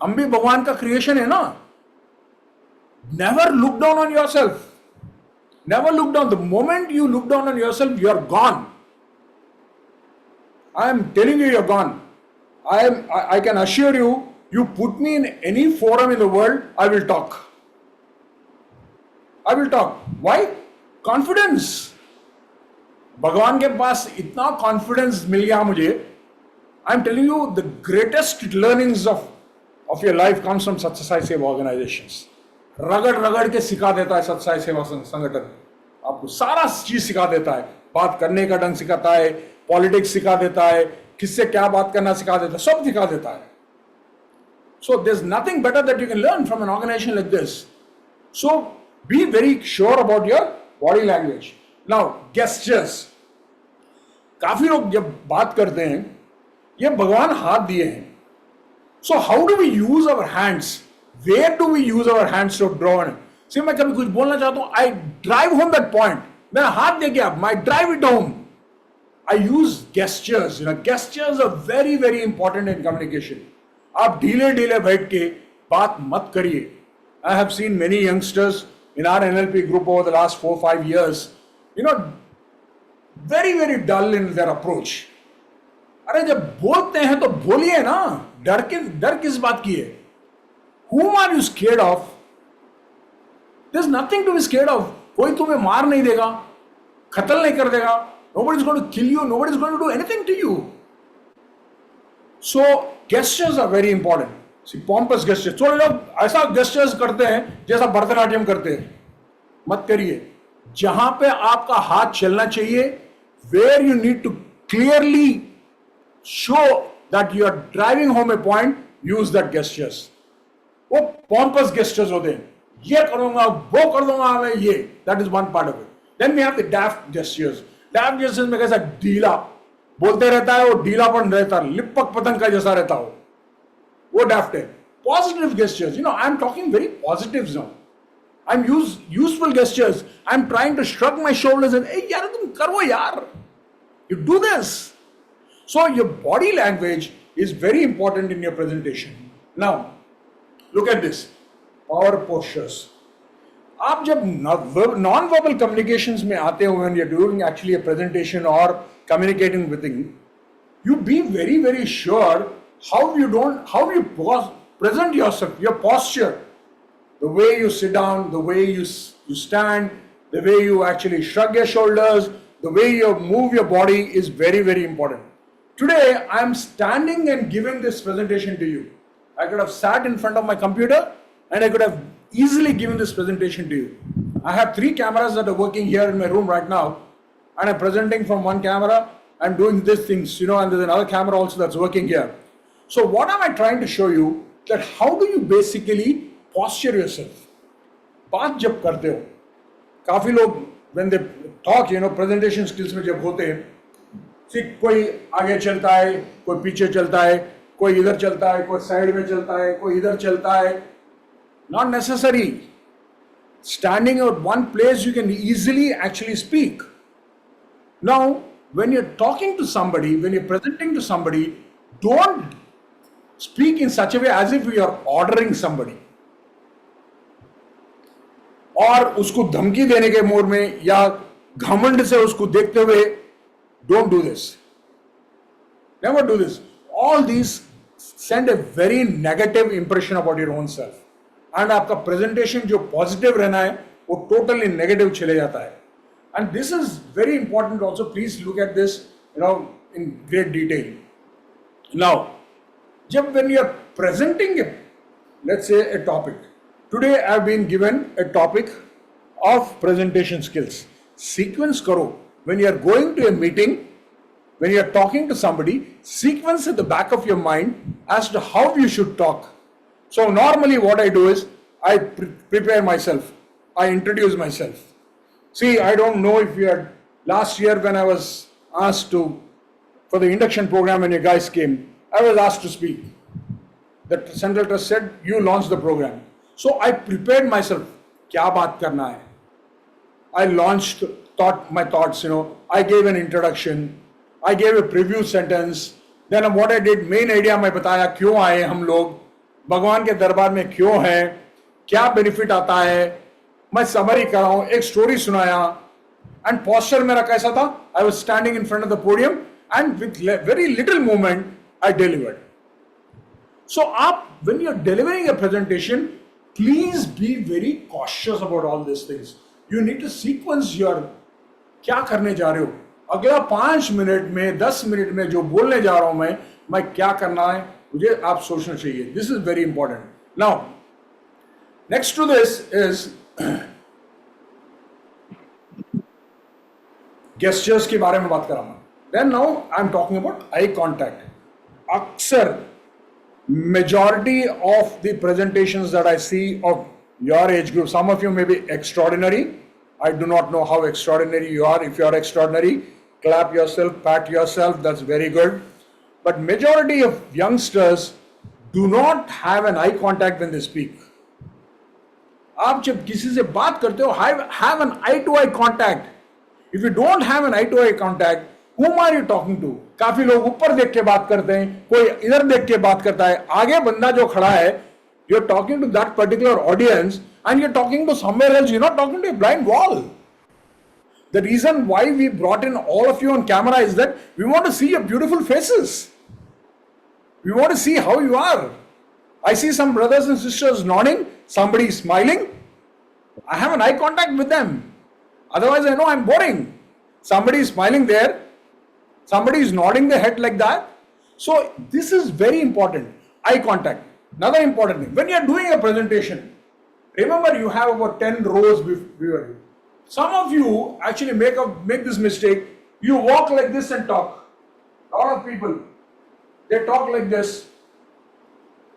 हम भी भगवान का क्रिएशन है ना. Never look down on yourself. Never look down. The moment you look down on yourself, you are gone. I am telling you, you are gone. I can assure you, you put me in any forum in the world, I will talk. I will talk. Why? Confidence. भगवान के पास इतना confidence मिल गया मुझे. आई am telling you, the greatest learnings of your life comes from सत्य साई सेवा organisations. रगड़ रगड़ के सिखा देता है सत्य साई सेवा संगठन. आपको सारा चीज सिखा देता है, बात करने का ढंग सिखाता है, पॉलिटिक्स सिखा देता है, किससे क्या बात करना सिखा देता है, सब सिखा देता है. So there's nothing better that you can learn from an organization like this. So be very sure about your body language. Now gestures. काफी लोग जब बात करते हैं, ये भगवान हाथ दिए हैं. So how do we use our hands? Where do we use our hands to draw on? See, मैं कभी कुछ बोलना चाहता हूँ, I drive home that point. मैं हाथ दे के I drive it home. I use gestures. You know, gestures are very, very important in communication. आप ढीले ढीले बैठ के बात मत करिए. I have seen many youngsters in our NLP group over the last 4-5 years, you know, very, very dull in their approach. अरे जब बोलते हैं तो बोलिए ना, डर किस बात की है? Whom are you scared of? There's nothing to be scared of. कोई तुम्हें मार नहीं देगा, कत्ल नहीं कर देगा. Nobody is going to kill you. Nobody is going to do anything to you. So gestures are very important. See, pompous gestures. थोड़े लोग ऐसा gestures करते हैं जैसा भरतनाट्यम करते हैं. मत करिए. जहां पे आपका हाथ चलना चाहिए, where you need to clearly show that you are driving home a point, use that gestures. वो pompous gestures होते हैं. ये करूंगा, वो कर दूंगा मैं ये. That is one part of it. Then we have the daft gestures. Daft gestures में कैसा ढीला बोलते रहता है, वो ढीलापन रहता है, लिपक पतंग का जैसा रहता हो, वो daft है. Positive gestures, you know, I'm talking very positives now. I'm useful gestures. I'm trying to shrug my shoulders and, hey यार तुम करो यार. You do this. So your body language is very important in your presentation. Now, look at this. Power postures. आप जब non-verbal communications में आते हो, when you're doing actually a presentation or communicating with things, you be very, very sure how you present yourself, your posture, the way you sit down, the way you stand, the way you actually shrug your shoulders, the way you move your body is very, very important. Today, I'm standing and giving this presentation to you. I could have sat in front of my computer and I could have easily given this presentation to you. I have 3 cameras that are working here in my room right now, and I'm presenting from one camera. I'm doing these things, you know, and there's another camera also that's working here. So what am I trying to show you? That how do you basically posture yourself? बात जब करते हो, काफी लोग when they talk, you know, presentation skills में जब होते हैं, see, कोई आगे चलता है, कोई पीछे चलता है, कोई इधर चलता है, कोई साइड में चलता है, कोई इधर चलता है. Not necessary. Standing at one place, you can easily actually speak. Now, when you're talking to somebody, when you're presenting to somebody, don't speak in such a way as if you are ordering somebody. और उसको धमकी देने के mode में या घमंड से उसको देखते हुए, don't do this. Never do this. All these send a very negative impression about your own self. And आपका presentation जो positive रहना है, वो totally negative चले जाता है. And this is very important also. Please look at this, you know, in great detail. Now, when you are presenting let's say a topic. Today I have been given a topic of presentation skills. Sequence करो. When you are going to a meeting, when you are talking to somebody, sequence at the back of your mind as to how you should talk. So normally what I do is I prepare myself. I introduce myself. See, I don't know if you had last year when I was asked for the induction program when you guys came, I was asked to speak. The Central Trust said, you launch the program. So I prepared myself. क्या बात करना है? I launched my thoughts, you know. I gave an introduction. I gave a preview sentence. Then what I did, main idea मैं बताया क्यों आए हम लोग, भगवान के दरबार में क्यों हैं, क्या बेनिफिट आता है, मैं समरी कर रहा हूं, एक स्टोरी सुनाया. एंड पोस्चर मेरा कैसा था? I was standing in front of the podium and with very little movement I delivered. So आप when you are delivering a presentation, please be very cautious about all this things. You need to sequence your क्या करने जा रहे हो, अगला 5 minute में 10 minute में जो बोलने जा रहा हूं मैं क्या करना है मुझे आप सोचना चाहिए. This is very important. Now next to this is gestures के बारे में बात कर रहा हूँ. Then now I'm talking about eye contact. अक्सर majority of the presentations that I see of your age group, some of you may be extraordinary. I do not know how extraordinary you are. If you are extraordinary, clap yourself, pat yourself, that's very good. But majority of youngsters do not have an eye contact when they speak. आप जब किसी से बात करते हो, have an eye to eye contact. If you don't have an eye to eye contact, whom are you talking to? काफी लोग ऊपर देख के बात करते हैं, कोई इधर देख के बात करता है. आगे बंदा जो खड़ा है, you're talking to that particular audience and you're talking to somewhere else. You're not talking to a blind wall. The reason why we brought in all of you on camera is that we want to see your beautiful faces. We want to see how you are. I see some brothers and sisters nodding, somebody is smiling. I have an eye contact with them. Otherwise, I know I'm boring. Somebody is smiling there, somebody is nodding their head like that. So, this is very important. Eye contact. Another important thing. When you are doing a presentation, remember you have about 10 rows before you. Some of you actually make this mistake. You walk like this and talk. A lot of people, they talk like this.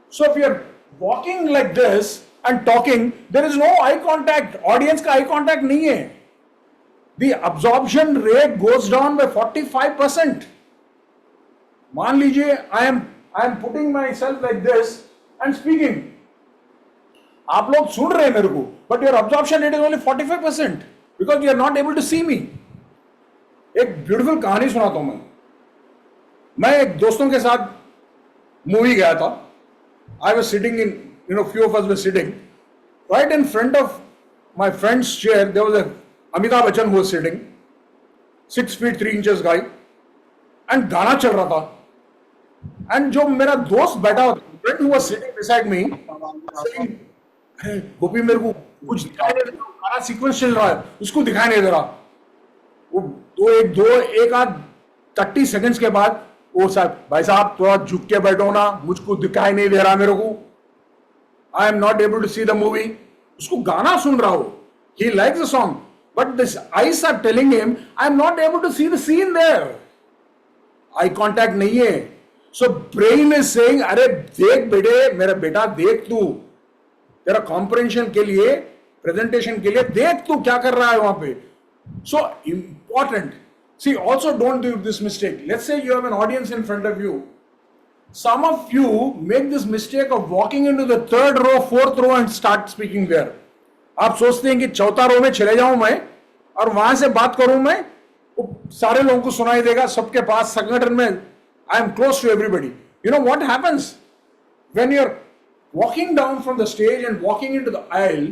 So if you are walking like this and talking, there is no eye contact. Audience का eye contact नहीं है. The absorption rate goes down by 45%. मान लीजिए I am putting myself like this and speaking. आप लोग सुन रहे हैं मेरे को, but your absorption rate is only 45% because you are not able to see me. एक ब्यूटीफुल कहानी सुनाता हूं मैं एक दोस्तों के साथ मूवी गया था. I was sitting in, few of us were sitting right in front of my friend's chair. There was a Amitabh Bachchan who was sitting, 6 feet 3 inches guy, and गाना चल रहा था. And जो मेरा दोस्त बैठा हुआ, friend who was sitting beside me, saying, गोपी मेरे को कुछ दिखाई नहीं दे रहा, गाना सीक्वेंस चल रहा है, उसको दिखाई नहीं दे रहा. वो एक आध 30 सेकंड्स के बाद वो भाई साहब थोड़ा झुक के बैठो ना, मुझको दिखाई नहीं दे रहा मेरे को, I am not able to see the movie. उसको गाना सुन रहा हो, he likes the song, but this eyes are telling him I am not able to see the scene there. Eye contact नहीं है. सो ब्रेन इज सेइंग अरे देख बेटे, मेरा बेटा देख, तू तेरा कॉम्प्रिहेंशन के लिए, प्रेजेंटेशन के लिए देख तू क्या कर रहा है वहां पे. So important. See, also don't do this mistake. Let's say you have an audience in front of you. Some of you make this mistake of walking into the 3rd row, 4th row and start speaking there. आप सोचते हैं कि 4था रो में चले जाऊं मैं और वहां से बात करूं मैं, सारे लोगों को सुनाई देगा, सबके पास संगठन में I am close to everybody. You know what happens? When you're walking down from the stage and walking into the aisle,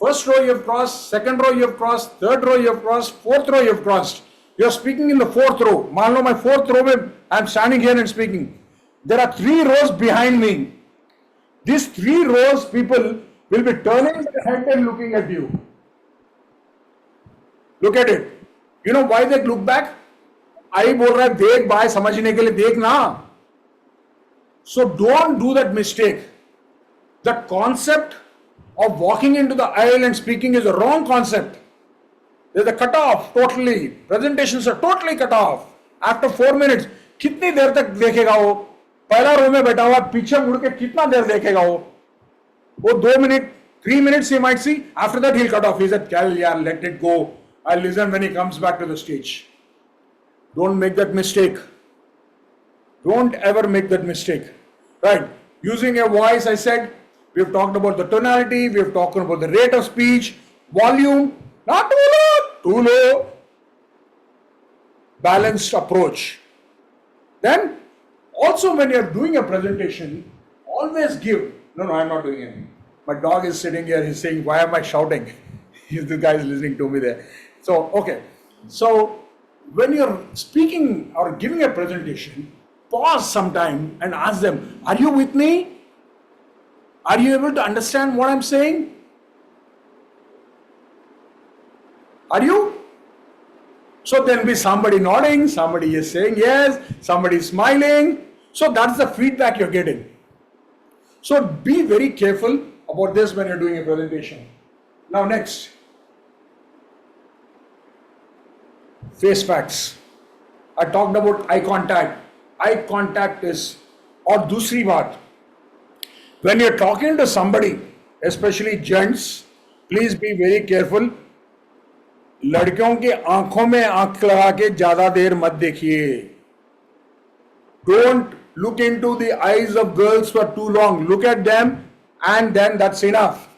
1st row you have crossed, 2nd row you have crossed, 3rd row you have crossed, 4th row you have crossed. You are speaking in the 4th row. मान लो मैं 4th row में I am standing here and speaking. There are 3 rows behind me. These 3 rows people will be turning their head and looking at you. Look at it. You know why they look back? आई बोल रहा है देख भाई, समझने के लिए देख ना. So don't do that mistake. The concept of walking into the aisle and speaking is a wrong concept. There's a cutoff totally. Presentations are totally cut off. After 4 minutes, कितनी देर तक देखेगा वो? पहला रो में बैठा हुआ, पीछे मुड़ के कितना देर देखेगा वो? वो 2 minute, 3 minutes he might see. After that he'll cut off. He said, "Cal, yeah, let it go. I'll listen when he comes back to the stage." Don't make that mistake. Don't ever make that mistake. Right? Using your voice, I said, we've talked about the tonality, we've talked about the rate of speech, volume, not too low, balanced approach. Then, also when you're doing a presentation, always give, no, I'm not doing anything. My dog is sitting here, he's saying, why am I shouting? This guy is listening to me there. So, okay. So, when you're speaking or giving a presentation, pause sometime and ask them, are you with me? Are you able to understand what I'm saying? Are you? So there'll be somebody nodding, somebody is saying yes, somebody is smiling. So that's the feedback you're getting. So be very careful about this when you're doing a presentation. Now next. face facts. I talked about eye contact. Eye contact is, or दूसरी बात, when you're talking to somebody, especially gents, please be very careful. लड़कियों की आंखों में आंख लगा के ज्यादा देर मत देखिए. Don't look into the eyes of girls for too long. Look at them and then that's enough.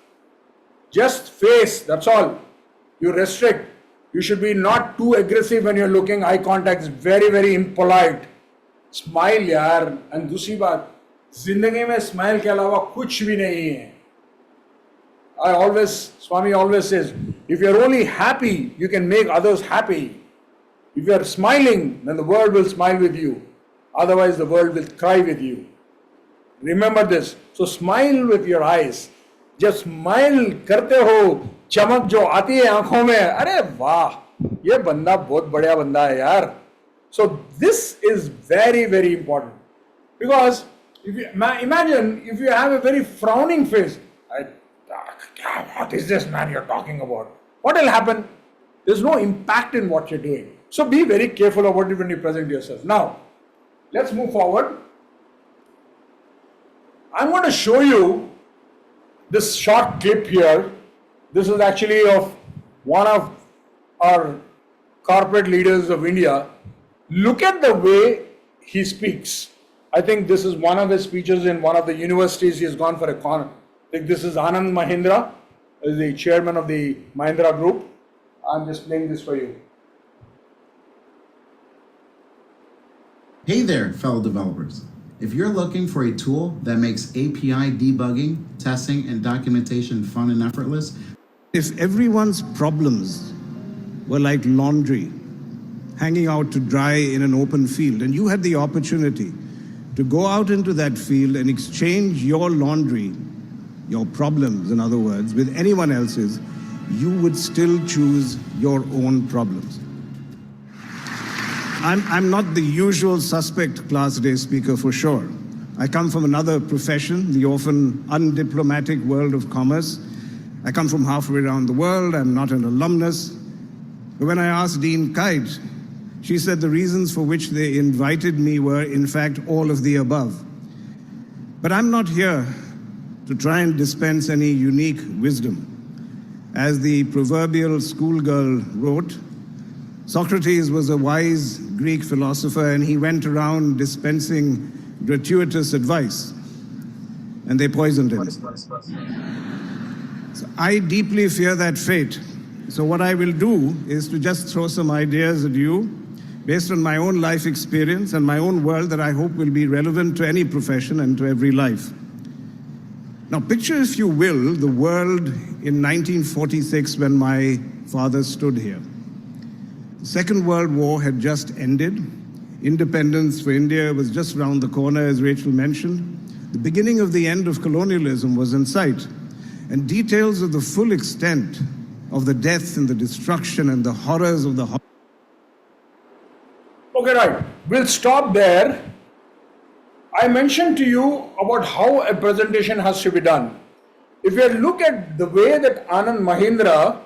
Just face, that's all. You restrict. You should be not too aggressive when you're looking. Eye contact is very, very impolite. Smile यार. And दूसरी बात, जिंदगी में smile के अलावा कुछ भी नहीं है. Swami always says, if you're only happy, you can make others happy. If you're smiling, then the world will smile with you. Otherwise, the world will cry with you. Remember this. So smile with your eyes. जब smile करते हो, चमक जो आती है आंखों में, अरे वाह, ये बंदा बहुत बढ़िया बंदा है यार. So this is very, very important. Because if you imagine if you have a very frowning face, what is this man you're talking about? What will happen? There's no impact in what you're doing. So be very careful about it when you present yourself. Now, let's move forward. I'm going to show you this short clip here. This is actually of one of our corporate leaders of India. Look at the way he speaks. I think this is one of his speeches in one of the universities. He has gone for a con. This is Anand Mahindra, is the chairman of the Mahindra Group. I'm just playing this for you. Hey there, fellow developers. If you're looking for a tool that makes API debugging, testing, and documentation fun and effortless, if everyone's problems were like laundry hanging out to dry in an open field, and you had the opportunity to go out into that field and exchange your laundry, your problems, in other words, with anyone else's, you would still choose your own problems. I'm not the usual suspect class day speaker for sure. I come from another profession, the often undiplomatic world of commerce. I come from halfway around the world. I'm not an alumnus. But when I asked Dean Kite, she said the reasons for which they invited me were, in fact, all of the above. But I'm not here to try and dispense any unique wisdom. As the proverbial schoolgirl wrote, Socrates was a wise Greek philosopher, and he went around dispensing gratuitous advice, and they poisoned him. So I deeply fear that fate. So what I will do is to just throw some ideas at you based on my own life experience and my own world that I hope will be relevant to any profession and to every life. Now picture, if you will, the world in 1946 when my father stood here. The Second World War had just ended. Independence for India was just around the corner, as Rachel mentioned. The beginning of the end of colonialism was in sight, and details of the full extent of the death and the destruction and the horrors of the Okay, right. We'll stop there. I mentioned to you about how a presentation has to be done. If you look at the way that Anand Mahindra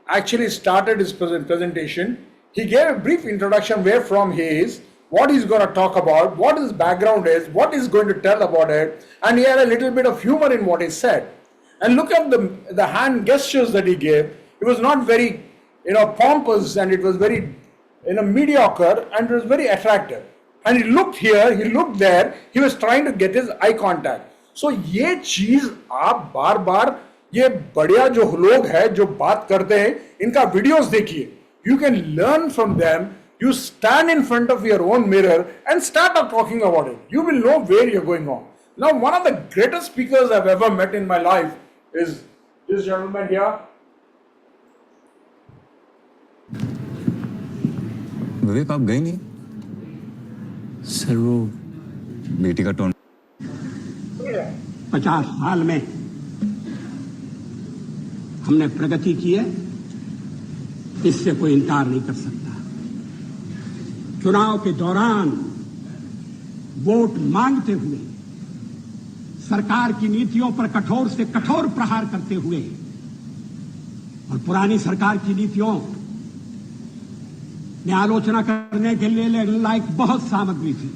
actually started his presentation, he gave a brief introduction where from he is, what he's going to talk about, what his background is, what he's going to tell about it, and he had a little bit of humor in what he said. And look at the hand gestures that he gave. It was not very, pompous, and it was very, mediocre, and it was very attractive. And he looked here, he looked there, he was trying to get his eye contact. So ये चीज आप बार बार ये बढ़िया जो लोग हैं जो बात करते हैं इनका वीडियोस देखिए. You can learn from them. You stand in front of your own mirror and start talking about it. You will know where you're going on. Now, one of the greatest speakers I've ever met in my life is this gentleman here. विवेक, आप गए नहीं? Sir वो बेटी का tone 50 साल में हमने प्रगति की है, इससे कोई इनकार नहीं कर सकता. चुनाव के दौरान वोट मांगते हुए, सरकार की नीतियों पर कठोर से कठोर प्रहार करते हुए और पुरानी सरकार की नीतियों में आलोचना करने के लिए लायक बहुत सामग्री थी।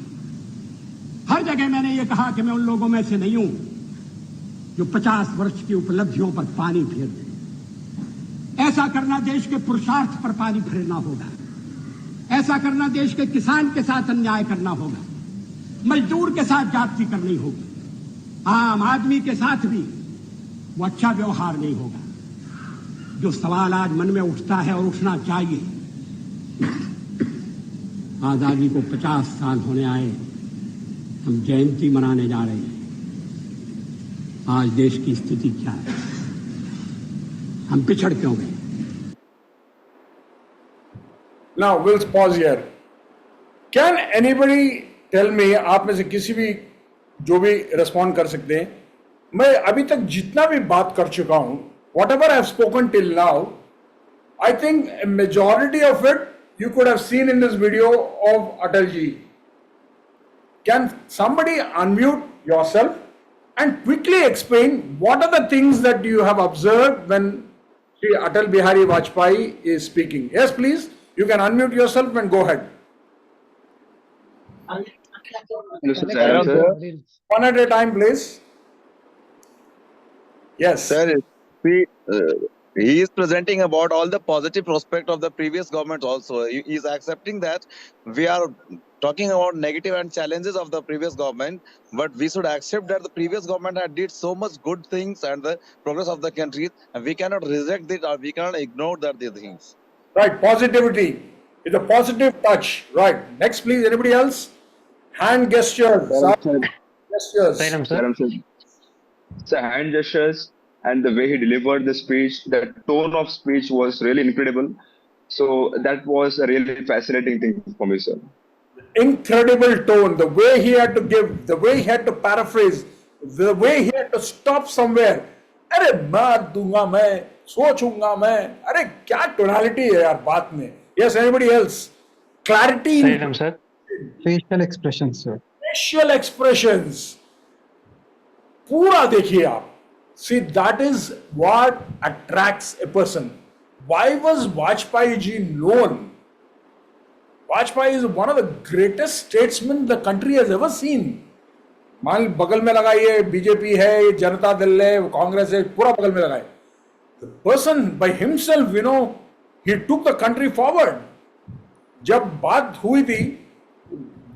हर जगह मैंने ये कहा कि मैं उन लोगों में से नहीं हूं जो 50 वर्ष की उपलब्धियों पर पानी फेर दे। ऐसा करना देश के पुरुषार्थ पर पानी फेरना होगा। ऐसा करना देश के किसान के साथ अन्याय करना होगा, मजदूर के साथ जाति करनी होगी, आम आदमी के साथ भी वो अच्छा व्यवहार नहीं होगा। जो सवाल आज मन में उठता है और उठना चाहिए, आजादी को 50 साल होने आए, हम जयंती मनाने जा रहे हैं। आज देश की स्थिति क्या है? हम पिछड़ क्यों गए? Now we'll pause here. Can anybody tell me, आप में से किसी भी जो भी respond कर सकते हैं, मैं अभी तक जितना भी बात कर चुका हूं, whatever I have spoken till now, I think a majority of it you could have seen in this video of Atal ji. Can somebody unmute yourself and quickly explain what are the things that you have observed when Shri Atal Bihari Vajpayee is speaking? Yes, please. You can unmute yourself and go ahead. One at a time, please. Yes. Sir, he is presenting about all the positive prospect of the previous government also. He is accepting that we are talking about negative and challenges of the previous government, but we should accept that the previous government had did so much good things and the progress of the country, and we cannot reject it or we cannot ignore that the things. Right, positivity. It's a positive touch. Right. Next, please. Anybody else? Hand gestures. Gestures. So hand gestures and the way he delivered the speech, the tone of speech was really incredible. So that was a really fascinating thing for me, sir. Incredible tone, the way he had to give, the way he had to paraphrase, the way he had to stop somewhere. अरे मार दूंगा मैं, सोचूंगा मैं, अरे क्या tonality है यार बात में. Yes, anybody else? Clarity. sir. Facial expressions, sir. Facial expressions. पूरा देखिए आप. See, that is what attracts a person. Why was Vajpayee ji known? Vajpayee is one of the greatest statesmen the country has ever seen. मान बगल में लगाइए, BJP है, जनता दल है, कांग्रेस है, पूरा बगल में लगाए. The person by himself, you know, he took the country forward. जब बात हुई थी,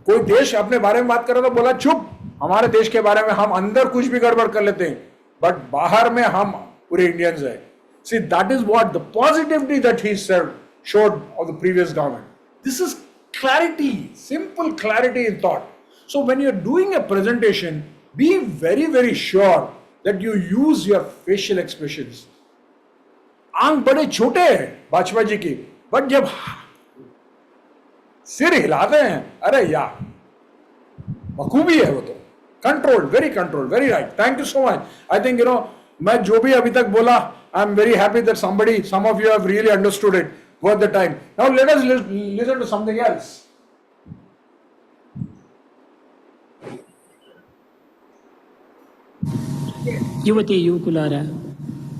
कोई देश अपने बारे में बात कर रहा था, बोला चुप, हमारे देश के बारे में हम अंदर कुछ भी गड़बड़ कर लेते हैं, बट बाहर में हम पूरे इंडियंस हैं. See, that is what the positivity that he showed of the previous government. This is clarity, simple clarity in thought. So when you're doing a presentation, be very, very sure that you use your facial expressions. आंख बड़े छोटे हैं वाजपेयी जी की, but जब सिर हिलाते हैं, अरे यार बखूबी है वो तो. Controlled, very controlled, very right. Thank you so much. I think, you know, मैं जो भी अभी तक बोला, I'm very happy that some of you have really understood it worth the time. Now let us listen to something else. యువతి యువకులారా,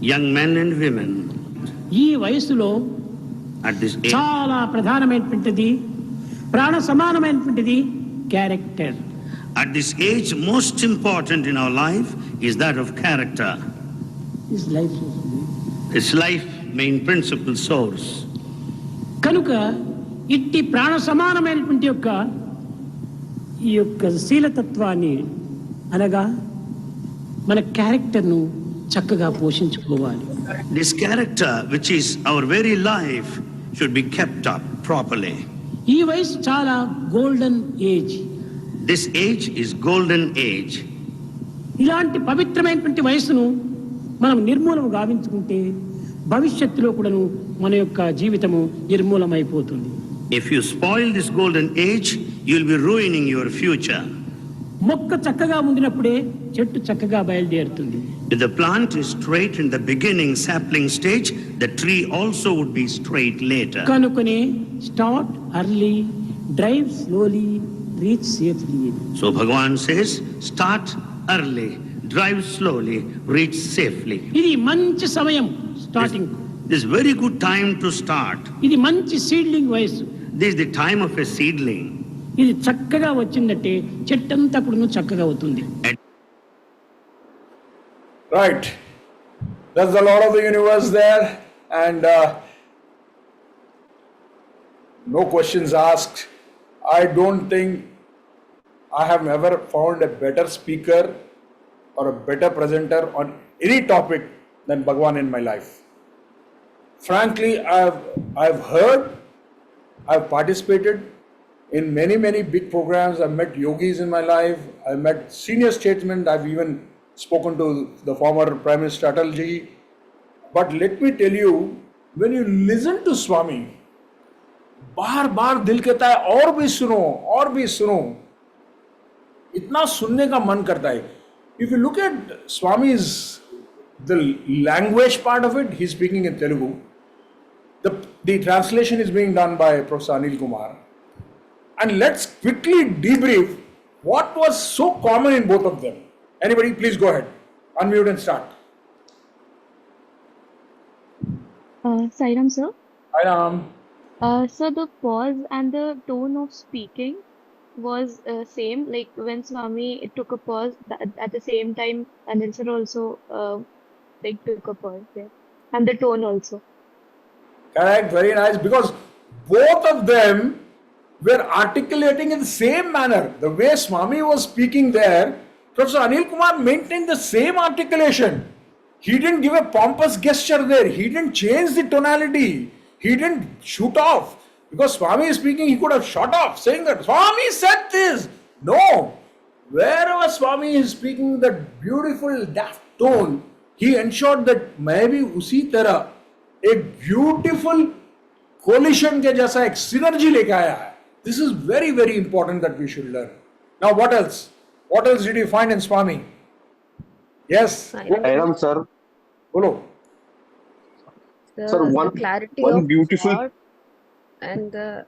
young men and women, ఈ వయసులో at this age, చాలా ప్రధానమైనటువంటిది, ప్రాణ సమానమైనటువంటిది character. at this age, most important in our life is that of character. His life. It's life main principal source. కనుక ఇట్టి ప్రాణ సమానమైనటువంటి ఈ యొక్క శీలతత్వాన్ని అనగా మన క్యారెక్టర్ను చక్కగా పోషించుకోవాలి. This character, which is our very life, should be kept up properly. ఈ వయసు చాలా golden age. This age is golden age. ఇలాంటి పవిత్రమైనటువంటి వయసును మనం నిర్మూలన గావించుకుంటే భవిష్యత్తులో కూడాను మన యొక్క జీవితము నిర్మూలమైపోతుంది. If you spoil this golden age, you'll be ruining your future. మొక్క చక్కగా ఉండినప్పుడే చెట్టు చక్కగా బయలుదేరుతుంది. If the plant is straight in the beginning sapling stage, the tree also would be straight later. కనుకనే start early, drive slowly, reach safely. So Bhagavan says, start early, drive slowly, reach safely. ఇది మంచి సమయం starting. This is very good time to start. ఇది మంచి seedling వయసు. This is the time of a seedling. ఇది చక్కగా వచ్చిందంటే చెట్టంతా కూడా చక్కగా అవుతుంది. Right. There's a lot of the universe there, and no questions asked. I don't think I have ever found a better speaker or a better presenter on any topic than Bhagwan in my life. Frankly, I've heard, I've participated in many big programs. I've met yogis in my life. I've met senior statesmen. I've even spoken to the former Prime Minister Atalji. But let me tell you, when you listen to Swami, बार बार दिल कहता है और भी सुनो, इतना सुनने का मन करता है. If you look at Swami's, the language part of it, he's speaking in Telugu. The translation is being done by Professor Anil Kumar. And let's quickly debrief what was so common in both of them. Anybody, please go ahead. Unmute and start. Sairam, sir. Hi, Ram. So the pause and the tone of speaking was same. Like when Swami took a pause, at the same time, Anil sir also took a pause there, and the tone also. Correct, very nice. Because both of them were articulating in the same manner. The way Swami was speaking there, Professor Anil Kumar maintained the same articulation. He didn't give a pompous gesture there. He didn't change the tonality. He didn't shoot off. Because Swami is speaking, he could have shot off, saying that Swami said this. No. Wherever Swami is speaking that beautiful, daft tone, he ensured that maybe usi tarah एक beautiful coalition के जैसा एक synergy लेके आया है. This is very important that we should learn. Now what else? What else did you find in Swami? Yes. Sairam sir. Bolo. Sir, one clarity one of beautiful thought and the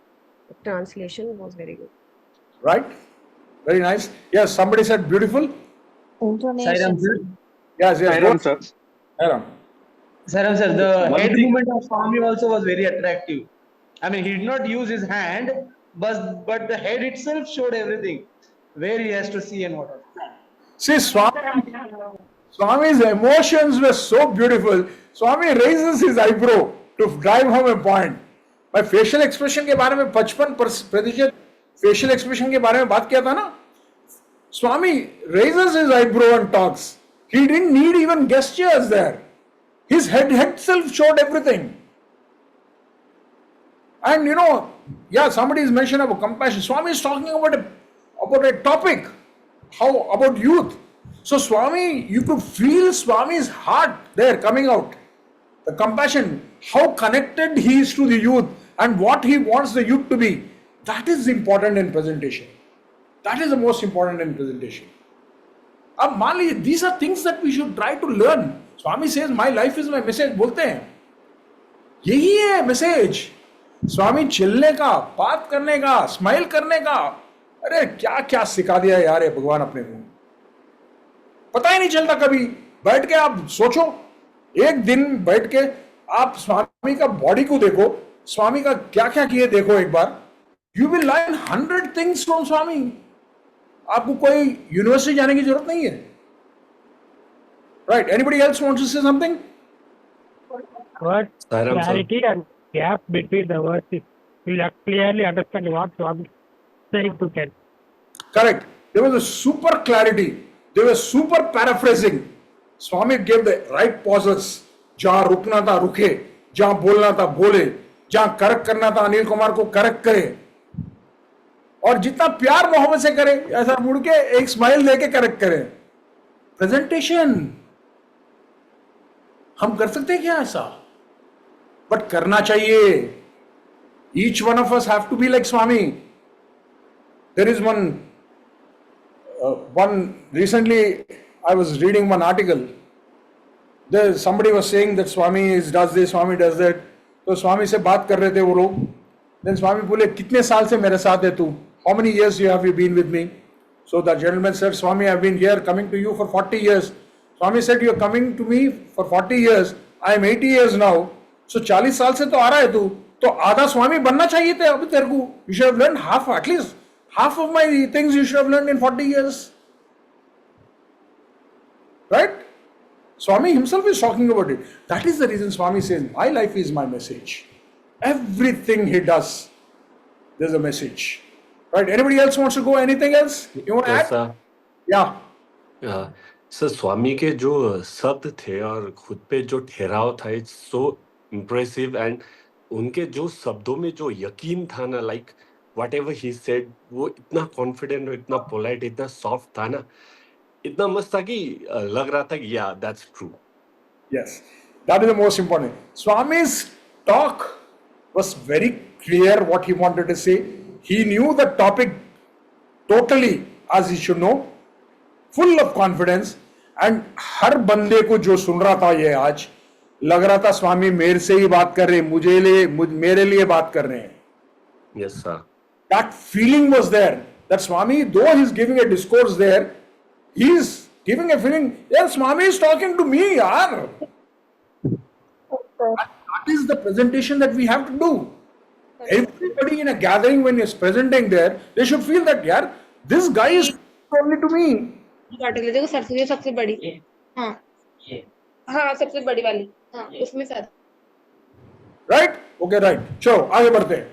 translation was very good. Right? Very nice. Yes, somebody said beautiful. Intonation. Yes. Sairam sir. Sairam. Sairam sir, the One head thing- movement of Swami also was very attractive. I mean, he did not use his hand, but the head itself showed everything, where he has to see and what. See, Swami's emotions were so beautiful. Swami raises his eyebrow to drive home a point. मैं facial expression के बारे में 55% facial expression के बारे में बात किया था ना. Swami raises his eyebrow and talks. He didn't need even gestures there. His head itself showed everything. And somebody is mentioning about compassion. Swami is talking about a topic. How about youth? So Swami, you could feel Swami's heart there coming out. The compassion, how connected he is to the youth and what he wants the youth to be. That is important in presentation. That is the most important in presentation. अब मान लीजिए, these are things that we should try to learn. Swami says, my life is my message. बोलते हैं, यही है message. स्वामी चलने का, बात करने का, स्माइल करने का. अरे क्या क्या सिखा दिया यार ये भगवान अपने को. पता ही नहीं चलता. कभी बैठ के आप सोचो, एक दिन बैठ के आप स्वामी का बॉडी को देखो, स्वामी का क्या क्या किए देखो एक बार. You will learn 100 things from Swami. आपको कोई यूनिवर्सिटी जाने की जरूरत नहीं है. Right? Anybody else wants to say something? What clarity and gap between the words is you clearly understand what Swami is saying to tell. Correct. There was a super clarity. There was super paraphrasing. Swami gave the right pauses. जहां रुकना था रुके, जहां बोलना था बोले, जहां correct करना था अनिल कुमार को करेक्ट करे, और जितना प्यार मोहब्बत से करे, ऐसा मुड़ के एक स्माइल देके करेक्ट करे. प्रेजेंटेशन हम कर सकते हैं क्या ऐसा? बट करना चाहिए. Each one of us have to be like Swami. There is one recently I was reading one article. There somebody was saying that Swami does this, Swami does that. तो स्वामी से बात कर रहे थे वो लोग. Then स्वामी बोले, कितने साल से मेरे साथ है तू? How many years have you been with me? So the gentleman said, Swami, I've been here coming to you for 40 years. Swami said, you're coming to me for 40 years. I am 80 years now. So 40 साल से तो आ रहा है तू, तो आधा स्वामी बनना चाहिए थे अभी तेरे को. You should have learned half, at least half of my things you should have learned in 40 years. Right? Swami himself is talking about it. That is the reason Swami says, my life is my message. Everything he does, there's a message. Right? Anybody else wants to go? Anything else? You want to add? Yeah. Sir Swami के जो शब्द थे और खुद पे जो ठहराव था, इट्स सो इम्प्रेसिव. एंड उनके जो शब्दों में जो यकीन था ना, like what ever he said, वो इतना कॉन्फिडेंट और इतना पोलाइट, इतना सॉफ्ट था ना, इतना मस्त था कि लग रहा था कि या that's true. Yes, that is the most important. Swami's talk was very clear what he wanted to say. He knew the topic totally as he should know, full of confidence. And हर बंदे को जो सुन रहा था ये आज लग रहा था स्वामी मेरे से ही बात कर रहे हैं, मेरे लिए बात कर रहे हैं. Yes, sir. That feeling was there. That Swami, though he's giving a discourse there, he's giving a feeling, yeah, Swami is talking to me, yaar. That is the presentation that we have to do. Everybody in a gathering, when he's presenting there, they should feel that, yaar, this guy is only to me. देखो सरस्वती सबसे बड़ी. हाँ हाँ सबसे बड़ी वाली. हाँ उसमें सर. Right? Okay, right. चलो आगे बढ़ते हैं.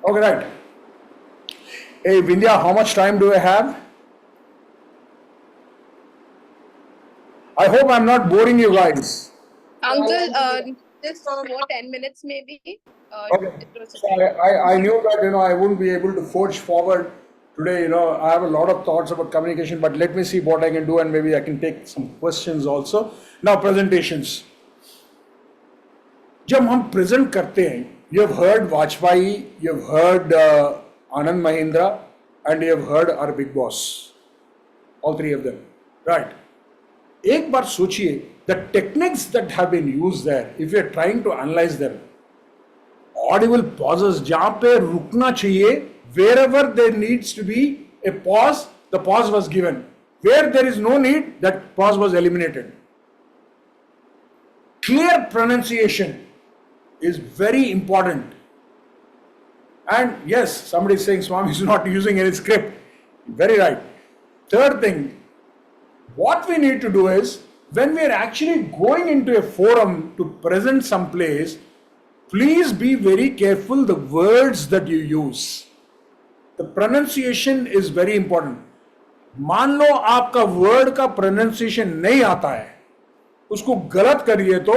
Okay, right. Hey, Vindhya, how much time do I have? I hope I'm not boring you guys. Uncle, just more 10 minutes maybe. Okay. So I knew that, I wouldn't be able to forge forward today. I have a lot of thoughts about communication, but let me see what I can do and maybe I can take some questions also. Now, presentations. जब हम present करते हैं, you have heard Vajpayee, you have heard Anand Mahindra, and you have heard our big boss. All three of them. Right. एक बार सोचिए, the techniques that have been used there, if you are trying to analyze them, audible pauses, जहाँ पे रुकना चाहिए, wherever there needs to be a pause, the pause was given. Where there is no need, that pause was eliminated. Clear pronunciation is very important. And yes, somebody is saying Swami is not using any script. Very right. Third thing, what we need to do is, when we are actually going into a forum to present some place, please be very careful the words that you use. The pronunciation is very important. मान लो आपका word का pronunciation नहीं आता है, उसको गलत करिए तो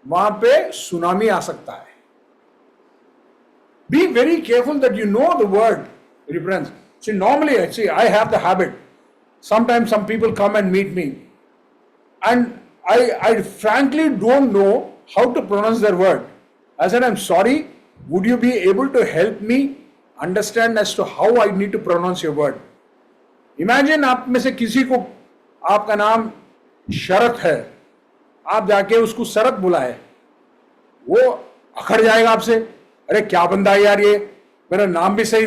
वहां पे सुनामी आ सकता है. Be very careful that you know the word reference. See, normally, I have the habit. Sometimes some people come and meet me, and I frankly don't know how to pronounce their word. I said, I'm sorry, would you be able to help me understand as to how I need to pronounce your word? Imagine आप में से किसी को आपका नाम शरत है, आप जाके उसको शरत बुलाए, वो अखड़ जाएगा आपसे, अरे क्या बंदा है यार ये, मेरा नाम भी सही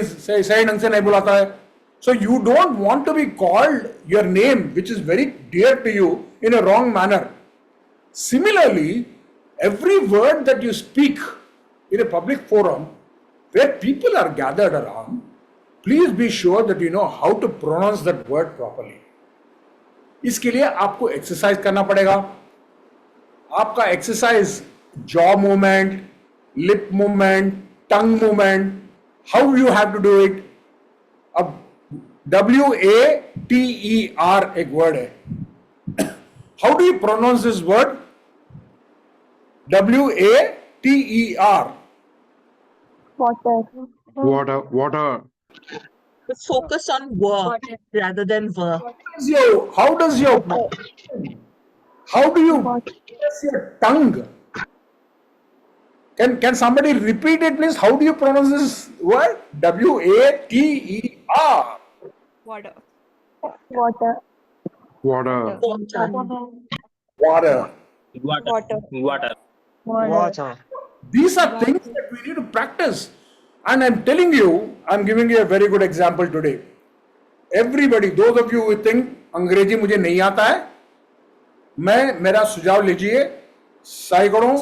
ढंग से नहीं बुलाता है. So you don't want to be called your name, which is very dear to you, in a wrong manner. Similarly, every word that you speak in a public forum where people are gathered around, please be sure that you know how to pronounce that word properly. इसके लिए आपको exercise करना पड़ेगा. आपका exercise jaw movement, lip movement, tongue movement, how you have to do it. अब WATER एक word है. How do you pronounce this word? WATER. Water. Focus on word rather than verb. How do you press your tongue? Can somebody repeat it, please? How do you pronounce this word? WATER. Water. These are things that we need to practice. And I'm telling you, I'm giving you a very good example today. everybody, those of you who think अंग्रेजी मुझे नहीं आता है, मेरा सुझाव लीजिए. सैकड़ों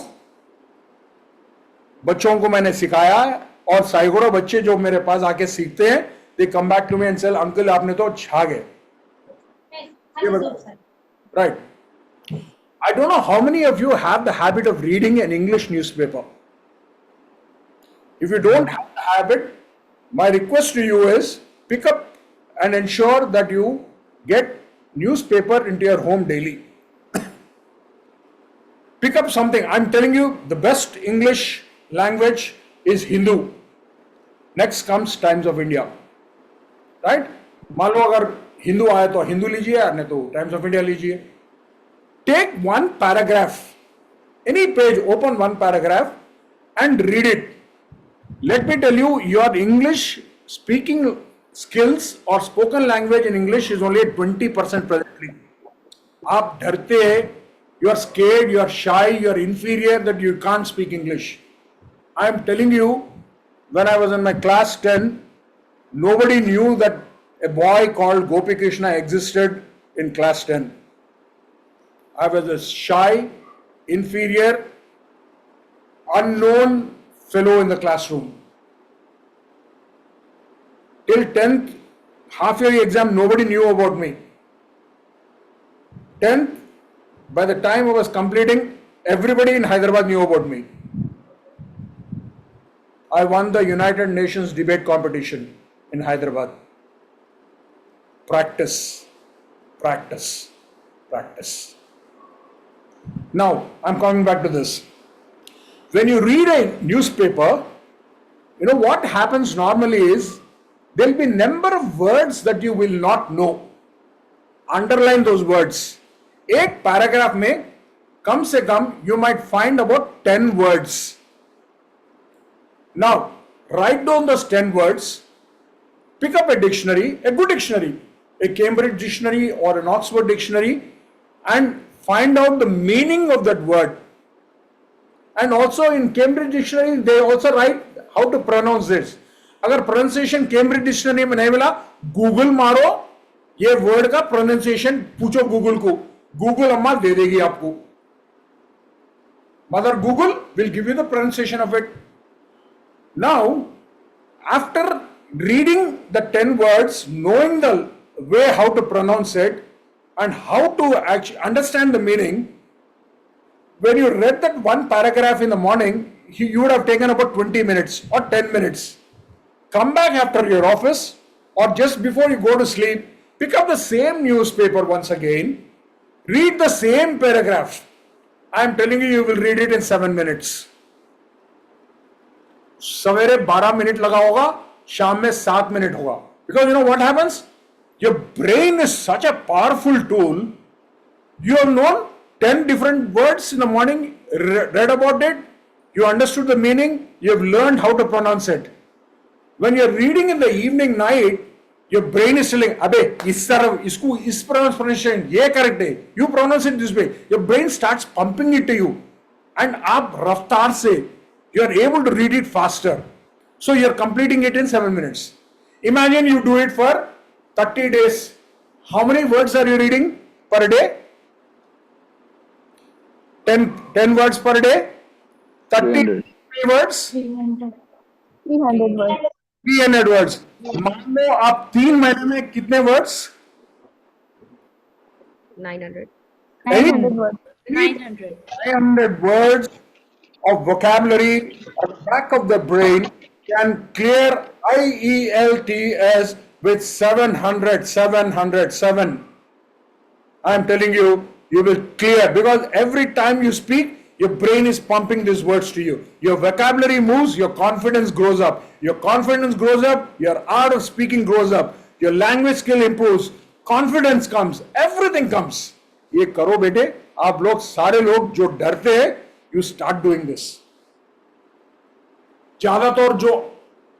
बच्चों को मैंने सिखाया है और सैकड़ों बच्चे जो मेरे पास आके सीखते हैं, they come back to me and say, uncle आपने तो छा गए. Right. I don't know how many of you have the habit of reading an English newspaper. If you don't have the habit, my request to you is pick up and ensure that you get newspaper into your home daily. Pick up something. I'm telling you, the best English language is Hindu. Next comes Times of India. Right? मान लो अगर हिंदू आए तो हिंदू लीजिए, नहीं तो times of India लीजिए. Take one paragraph, any page, open one paragraph and read it. Let me tell you, your English speaking skills or spoken language in English is only at 20% presently. आप डरते हैं, you are scared, you are shy, you are inferior that you can't speak English. I am telling you, when I was in my class 10, nobody knew that a boy called Gopi Krishna existed in class 10. I was a shy, inferior, unknown fellow in the classroom. Till 10th, half-yearly exam, nobody knew about me. 10th, by the time I was completing, everybody in Hyderabad knew about me. I won the United Nations debate competition in Hyderabad. Practice, practice, practice. Now, I'm coming back to this. When you read a newspaper, you know what happens normally is, there will be number of words that you will not know. Underline those words. एक paragraph में कम से कम you might find about 10 words. Now, write down those 10 words, pick up a dictionary, a good dictionary, a Cambridge dictionary or an Oxford dictionary, and find out the meaning of that word. And also in Cambridge dictionary, they also write how to pronounce this. अगर pronunciation Cambridge dictionary में नहीं मिला, Google मारो, ये word का pronunciation पूछो Google को, Google अम्मा दे देगी आपको. Mother Google will give you the pronunciation of it. Now, after reading the 10 words, knowing the way how to pronounce it and how to actually understand the meaning, when you read that one paragraph in the morning, you would have taken about 20 minutes or 10 minutes. Come back after your office or just before you go to sleep, pick up the same newspaper once again, read the same paragraph. I am telling you, you will read it in 7 minutes. सवेरे 12 minute लगा होगा, शाम में 7 minute होगा. Because you know what happens? Your brain is such a powerful tool. You have known 10 different words in the morning, read about it, you understood the meaning, you have learned how to pronounce it. When you are reading in the evening, night, your brain is telling, अबे इस तरह इसको इस pronunciation ये correct है, you pronounce it this way. Your brain starts pumping it to you, and आप रफ्तार से you are able to read it faster. So you are completing it in 7 minutes. Imagine you do it for 30 days. How many words are you reading per day? 10 words per day. 30 words. 300 words. 300 words. मान लो आप 3 महीने में कितने words? 900. 900 words. 900 words of vocabulary at the back of the brain can clear IELTS with 707. I am telling you, you will clear, because every time you speak, your brain is pumping these words to you. Your vocabulary moves, your confidence grows up. Your confidence grows up, your art of speaking grows up. Your language skill improves. Confidence comes. Everything comes. ये करो बेटे, आप लोग सारे लोग जो डरते हैं, you start doing this. ज्यादातर जो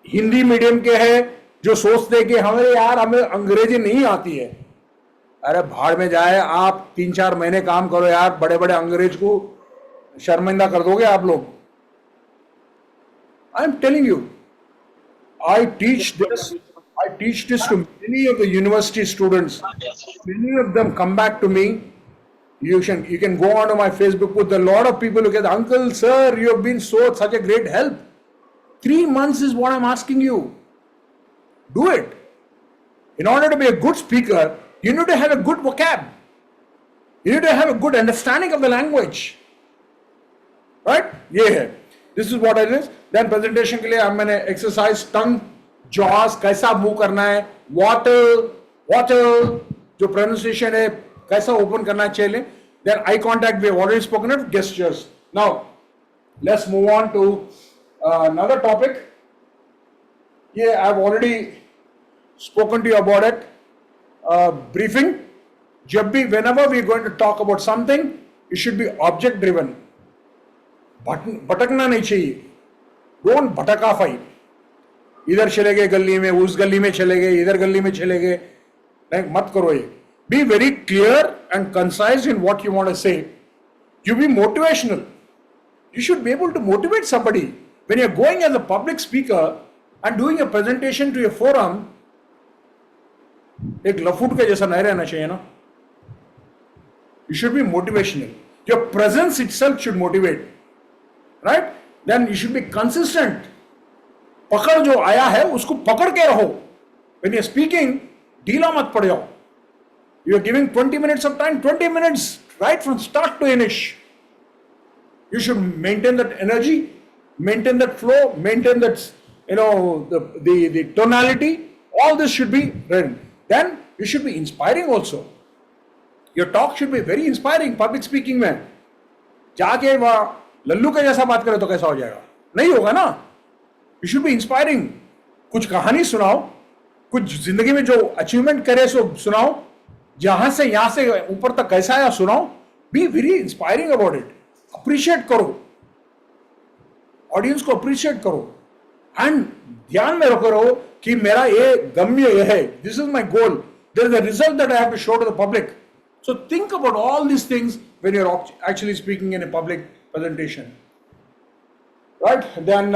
हिंदी मीडियम के हैं, जो सोचते हैं कि हमें अंग्रेजी नहीं आती है, अरे भाड़ में जाए, आप 3-4 महीने काम करो यार, बड़े बड़े अंग्रेज को शर्मिंदा कर दोगे आप लोग. I am telling you, I teach this I teach this to many of the university students. Many of them come back to me. You can go onto my Facebook with a lot of people who get, Uncle, sir, you have been such a great help. 3 months is what I'm asking you. Do it. In order to be a good speaker, you need to have a good vocab. You need to have a good understanding of the language. Right? Yeah. This is what it is. Then presentation के लिए हमने exercise tongue, jaws, कैसा move करना है, water, जो pronunciation है, कैसा open करना चाहिए. Then eye contact, we have already spoken of, gestures. Now, let's move on to another topic. Yeah, I've already spoken to you about it. Briefing. Whenever we're going to talk about something, it should be object driven. भटकना नहीं चाहिए. Don't भटकाफाई. इधर चले गए गली में, उस गली में चले गए, इधर गली में चले गए. नहीं, मत करो ये. Be very clear and concise in what you want to say. You be motivational. You should be able to motivate somebody. When you're going as a public speaker and doing a presentation to a forum, एक लफूट के जैसा नहीं रहना चाहिए ना. You should be motivational. Your presence itself should motivate. Right? Then you should be consistent. पकड़ जो आया है उसको पकड़ के रहो. When you're speaking, ढीला मत पड़ जाओ. You're giving 20 minutes of time, 20 minutes, right from start to finish. You should maintain that energy, maintain that flow, maintain that, the tonality. All this should be ready. Then you should be inspiring also. Your talk should be very inspiring. Public speaking में जाके वहाँ लल्लू के जैसा बात करे तो कैसा हो जाएगा? नहीं होगा ना. You should be inspiring. कुछ कहानी सुनाओ, कुछ जिंदगी में जो अचीवमेंट करे सो सुनाओ, जहां से यहां से ऊपर तक कैसा आया सुनाओ. Be very inspiring about it. Appreciate करो, ऑडियंस को अप्रिशिएट करो, एंड ध्यान में रखो रहो कि मेरा ये गम्य ये है. This is my goal. There is a result that I have to show to the public. So think about all these things when you're actually speaking in a public presentation. Right? Then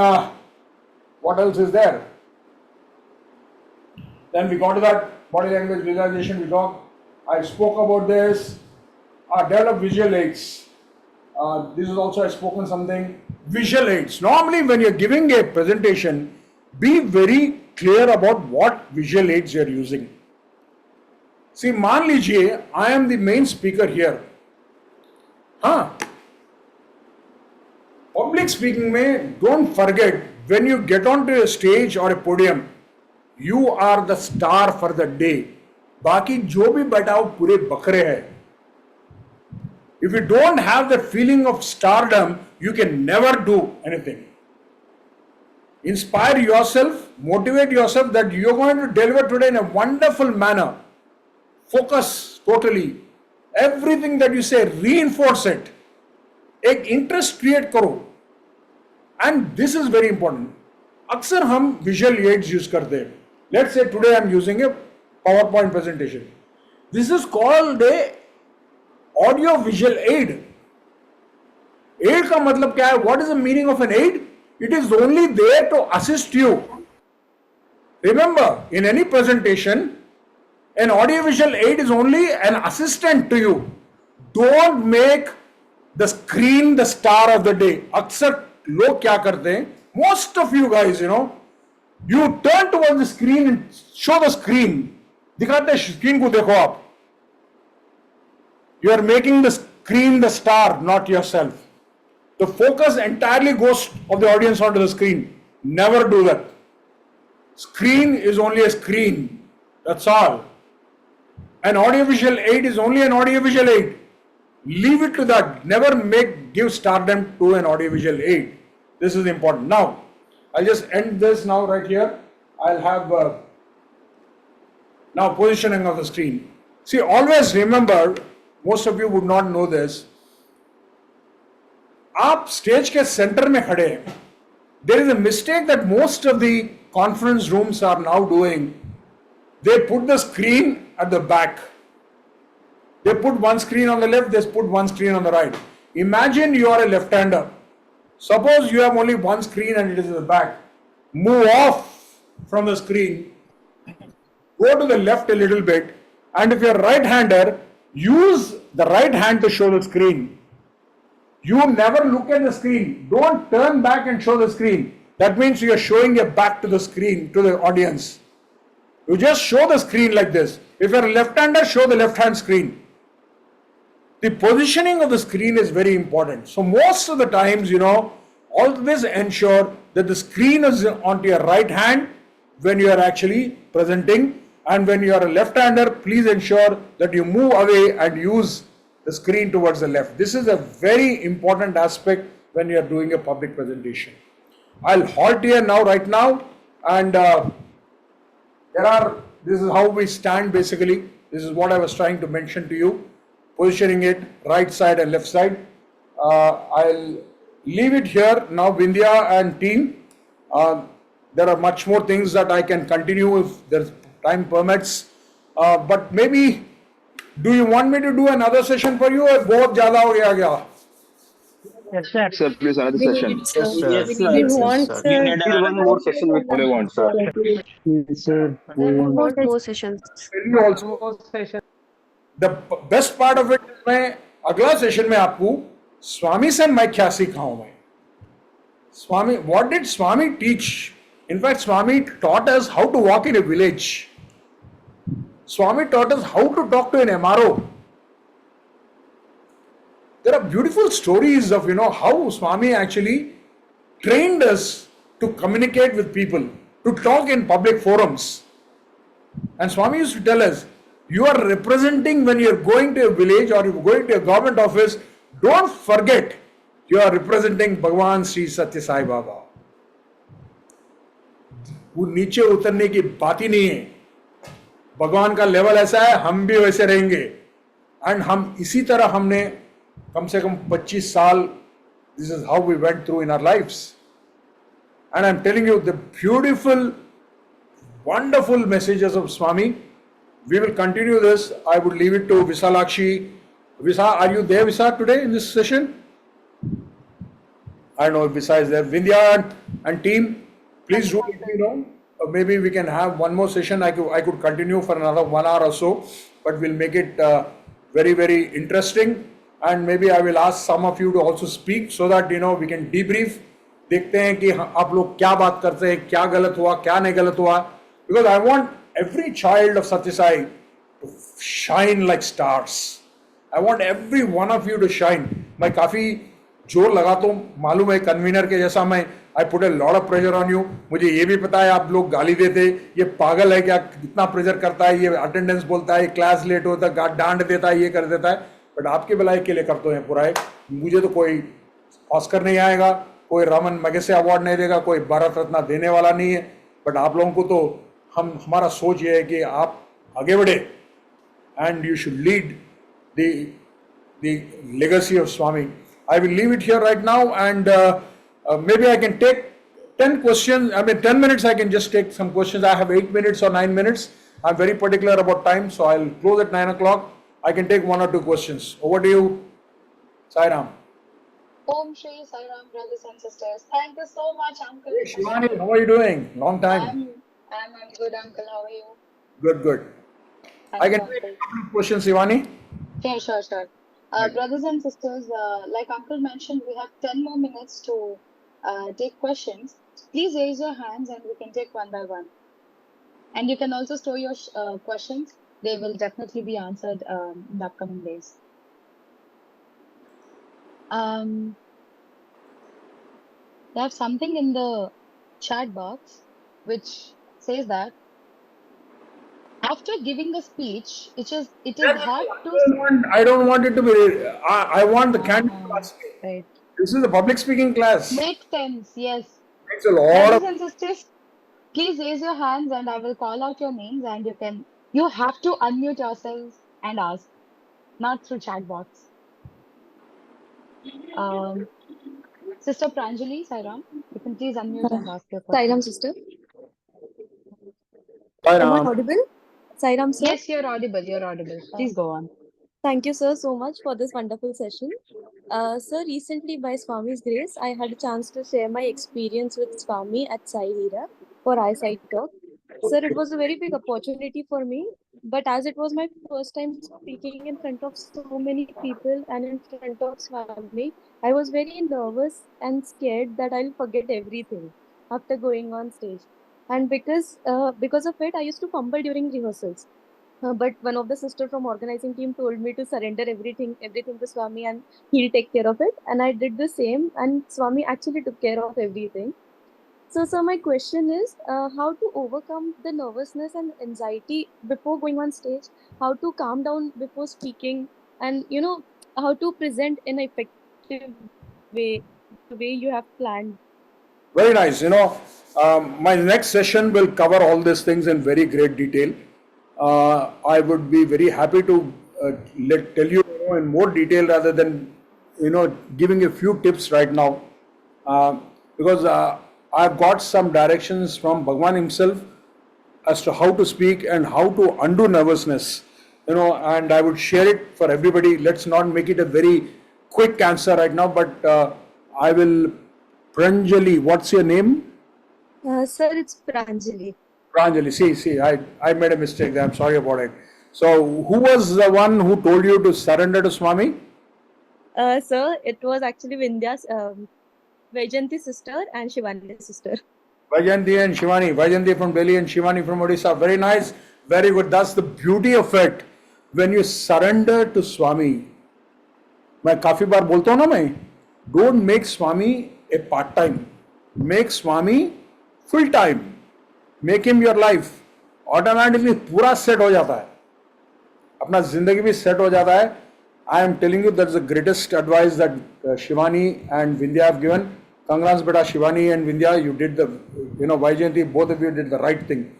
what else is there? Then we got to that body language visualization. I spoke about this. Develop visual aids. This is also I spoken something. Visual aids. Normally when you're giving a presentation, be very clear about what visual aids you're using. See, मान लीजिए I am the main speaker here. Public speaking में don't forget when you get onto a stage or a podium, you are the star for the day. बाकी जो भी बैठा हो पूरे बकरे हैं. If you don't have the feeling of stardom, you can never do anything. Inspire yourself, motivate yourself that you're going to deliver today in a wonderful manner. Focus totally. Everything that you say, reinforce it. एक interest create करो. And this is very important. अक्सर हम visual aids use करते हैं. Let's say today I'm using a PowerPoint presentation. This is called a audio visual aid. Aid का मतलब क्या है? What is the meaning of an aid? It is only there to assist you. Remember, in any presentation, an audiovisual aid is only an assistant to you. Don't make the screen the star of the day. अक्सर लोग क्या करते हैं? Most of you guys, you turn towards the screen and show the screen. दिखाते हैं screen को देखो आप. You are making the screen the star, not yourself. The focus entirely goes of the audience onto the screen. Never do that. Screen is only a screen. That's all. An audiovisual aid is only an audiovisual aid. Leave it to that. Never give stardom to an audiovisual aid. This is important. Now, I'll just end this now right here. I'll have now positioning of the screen. See, always remember, most of you would not know this. आप stage के centre में खड़े हैं. There is a mistake that most of the conference rooms are now doing. They put the screen at the back. They put one screen on the left, they put one screen on the right. Imagine you are a left-hander. Suppose you have only one screen and it is in the back. Move off from the screen go to the left a little bit, and if you're a right-hander, use the right hand to show the screen. You never look at the screen. Don't turn back and show the screen. That means you are showing your back to the screen, to the audience. You just show the screen like this. If you're a left-hander, show the left-hand screen. The positioning of the screen is very important. So most of the times, always ensure that the screen is onto your right hand when you are actually presenting, and when you are a left-hander, please ensure that you move away and use the screen towards the left. This is a very important aspect when you are doing a public presentation. I'll halt here now, right now, and this is how we stand basically. This is what I was trying to mention to you. Positioning it right side and left side. I'll leave it here now, Vindhya and team. There are much more things that I can continue if there's time permits. But maybe, do you want me to do another session for you, or बहुत ज़्यादा हो गया? Yes, sir. Sir, please another session. Yes, sir. We want, sir. We need one more session with Only one, sir. Sir, We want more sessions. Also, the best part of it is मैं अगला session में आपको स्वामी से मैं क्या सीखा हूँ मैं. Swami, what did Swami teach? In fact, Swami taught us how to walk in a village. Swami taught us how to talk to an MRO. There are beautiful stories of, how Swami actually trained us to communicate with people, to talk in public forums. And Swami used to tell us, you are representing, when you are going to a village or you are going to a government office, don't forget you are representing Bhagwan Sri Satya Sai Baba. वो नीचे उतरने की बात ही नहीं है. भगवान का level ऐसा है, हम भी वैसे रहेंगे. एंड हम इसी तरह हमने कम से कम 25 साल, this is how we went through in our lives. And I'm telling you, the beautiful, wonderful messages of Swami. We will continue this. I would leave it to Visalakshi. Visa, are you there, Visa, today in this session? I don't know if Visa is there. Vindhya and team, please do let me know. Maybe we can have one more session. I could continue for another 1 hour or so, but we'll make it very, very interesting. And maybe I will ask some of you to also speak so that we can debrief. देखते हैं कि आप लोग क्या बात करते हैं, क्या गलत हुआ, क्या नहीं गलत हुआ. Because I want every child of Satya Sai to shine like stars. I want every one of you to shine. मैं काफी जोर लगाता हूँ, मालूम है कन्वीनर के जैसा मैं. I put a lot of pressure on you. मुझे ये भी पता है आप लोग गाली देते, ये पागल है क्या, कितना प्रेशर करता है, ये अटेंडेंस बोलता है, क्लास लेट होता है, डांट देता है, ये कर देता है. बट आपके भलाई के लिए करते हैं पूरा है. मुझे तो कोई ऑस्कर नहीं आएगा, कोई रमन मैगसेसे अवार्ड नहीं देगा, कोई भारत रत्न देने वाला नहीं है. बट आप लोगों को तो हमारा सोच ये है कि आप आगे बढ़े and you should lead the legacy of Swami. I will leave it here right now, and maybe I can take 10 questions. 10 minutes I can just take some questions. I have 8 minutes or 9 minutes. I'm very particular about time, so I'll close at 9 o'clock. I can take 1 or 2 questions. Over to you, Sai Ram. Om Shri Sai Ram, brothers and sisters. Thank you so much, Uncle. Hey, Shivani, how are you doing? Long time. I'm good, Uncle. How are you? Good. I can take a couple of questions, Shivani. Yeah, sure. Brothers and sisters, like Uncle mentioned, we have 10 more minutes to take questions. Please raise your hands and we can take one by one. And you can also store your questions. They will definitely be answered in the upcoming days. I have something in the chat box which says that after giving a speech, it is hard to. I don't want it to be. I want the candidate to ask me. Right. This is a public speaking class. Makes sense. Yes. Makes a lot of. Brothers and sisters, please raise your hands and I will call out your names and you have to unmute yourselves and ask, not through chat box. Sister Pranjali, Sairam, you can please unmute and ask your question. Sairam sister. Sairam. Am I audible? Sairam sir. Yes, you're audible. Please go on. Thank you, sir, so much for this wonderful session. Sir, recently by Swami's grace, I had a chance to share my experience with Swami at Sai Hira for Eyesight Talk. Sir, it was a very big opportunity for me, but as it was my first time speaking in front of so many people and in front of Swami, I was very nervous and scared that I'll forget everything after going on stage. And because of it, I used to fumble during rehearsals. But one of the sister from organizing team told me to surrender everything to Swami and he'll take care of it. And I did the same, and Swami actually took care of everything. So my question is, how to overcome the nervousness and anxiety before going on stage, how to calm down before speaking, and how to present in an effective way, the way you have planned. Very nice. My next session will cover all these things in very great detail. I would be very happy to tell you in more detail rather than giving a few tips right now, because I've got some directions from Bhagwan himself as to how to speak and how to undo nervousness, and I would share it for everybody. Let's not make it a very quick answer right now, but I will. Pranjali, what's your name? Sir, it's Pranjali. Pranjali, see, I made a mistake there. I'm sorry about it. So, who was the one who told you to surrender to Swami? Sir, it was actually Vindhya's Vaijanti's sister and Shivani's sister. Vaijanti and Shivani. Vaijanti from Delhi and Shivani from Odisha. Very nice. Very good. That's the beauty of it. When you surrender to Swami, मैं काफी बार बोलता हूँ ना मैं, don't make Swami a part time. Make Swami full time. Make him your life. Automatically पूरा set हो जाता है. अपना जिंदगी भी set हो जाता है. I am telling you that's the greatest advice that Shivani and Vindhya have given. Congrats, beta Shivani and Vindhya, you did the, Vaijayanti, both of you did the right thing.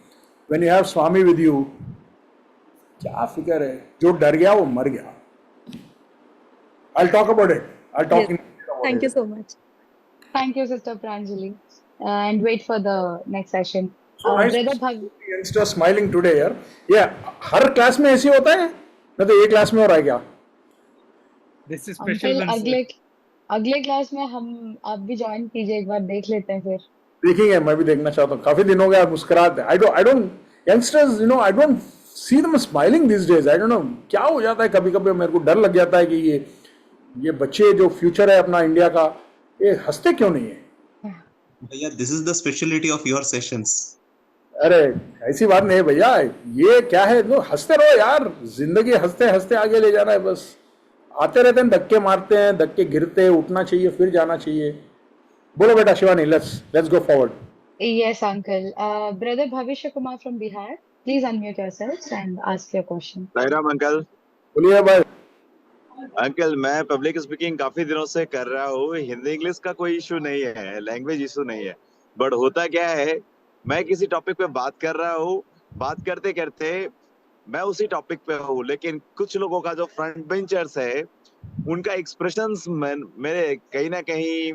When you have Swami with you, क्या फिकर है? जो डर गया वो मर गया. I'll talk about it. I'll talk in about Thank it. you so much. Thank you, Sister Pranjali. And wait for the next session. So nice Brother to see Bhag, the youngster smiling today, यार. Yeah, हर class में ऐसे होता है? ना तो एक class में हो रहा है क्या? This is special uncle one, sir. अगले क्लास में आप भी ज्वाइन कीजिए, एक बार देख लेते हैं फिर. देखेंगे, मैं भी देखना चाहता हूँ. काफी दिन हो गया मुस्कुराते. I don't youngsters, I don't see them smiling these days. I don't know क्या हो जाता है. कभी-कभी मेरे को डर लग जाता है कि ये बच्चे जो फ्यूचर है अपना इंडिया का, ये हंसते क्यों नहीं है? भैया, this is the speciality of your sessions. अरे ऐसी बात नहीं है भैया, ये क्या है? हंसते रहो यार, जिंदगी हंसते हंसते आगे ले जाना है बस. आते रहते हैं, धक्के मारते हैं, धक्के गिरते, उठना चाहिए, फिर जाना चाहिए. बोलो बेटा Shivani, let's go forward. Yes, uncle. Brother Bhavishya Kumar from Bihar, please unmute yourselves and ask your question. Sairam uncle. बोलिए भाई. अंकल, मैं पब्लिक स्पीकिंग काफी दिनों से कर रहा हूँ. हिंदी इंग्लिश का कोई इशू नहीं है, लैंग्वेज इशू नहीं है, बट होता क्या है, मैं किसी टॉपिक पे बात कर रहा हूँ, बात करते करते मैं उसी टॉपिक पे हूँ, लेकिन कुछ लोगों का जो फ्रंट बेंचर्स है, उनका एक्सप्रेशंस मेरे कहीं ना कहीं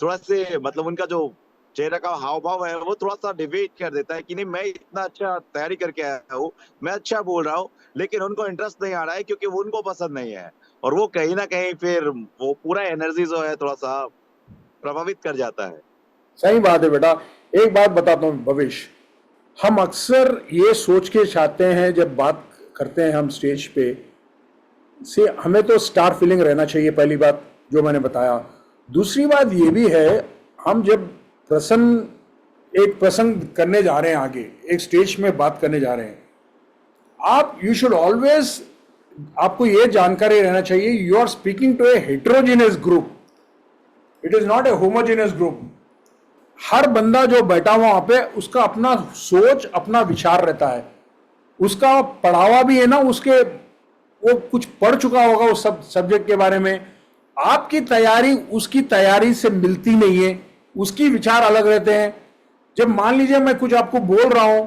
थोड़ा से, मतलब उनका जो चेहरे का हाव भाव है वो थोड़ा सा डिबेट कर देता है कि नहीं, मैं इतना अच्छा तैयारी करके आया हूँ, मैं अच्छा बोल रहा हूँ, लेकिन उनको इंटरेस्ट नहीं आ रहा है क्योंकि वो उनको पसंद नहीं है, और वो कहीं ना कहीं फिर वो पूरा एनर्जी जो है थोड़ा सा प्रभावित कर जाता है. सही बात है बेटा. एक बात बताता हूँ भविष्य, हम अक्सर ये सोच के चाहते हैं जब बात करते हैं हम स्टेज पे से, हमें तो स्टार फीलिंग रहना चाहिए, पहली बात जो मैंने बताया. दूसरी बात ये भी है, हम जब एक प्रसंग करने जा रहे हैं, आगे एक स्टेज में बात करने जा रहे हैं, आप यू शुड ऑलवेज, आपको ये जानकारी रहना चाहिए, you are speaking to a heterogeneous group, it is not a homogeneous group. हर बंदा जो बैठा हुआ वहां पे, उसका अपना सोच, अपना विचार रहता है, उसका पढ़ावा भी है ना, वो कुछ पढ़ चुका होगा उस सब्जेक्ट के बारे में. आपकी तैयारी उसकी तैयारी से मिलती नहीं है, उसकी विचार अलग रहते हैं. जब मान लीजिए मैं कुछ आपको बोल रहा हूं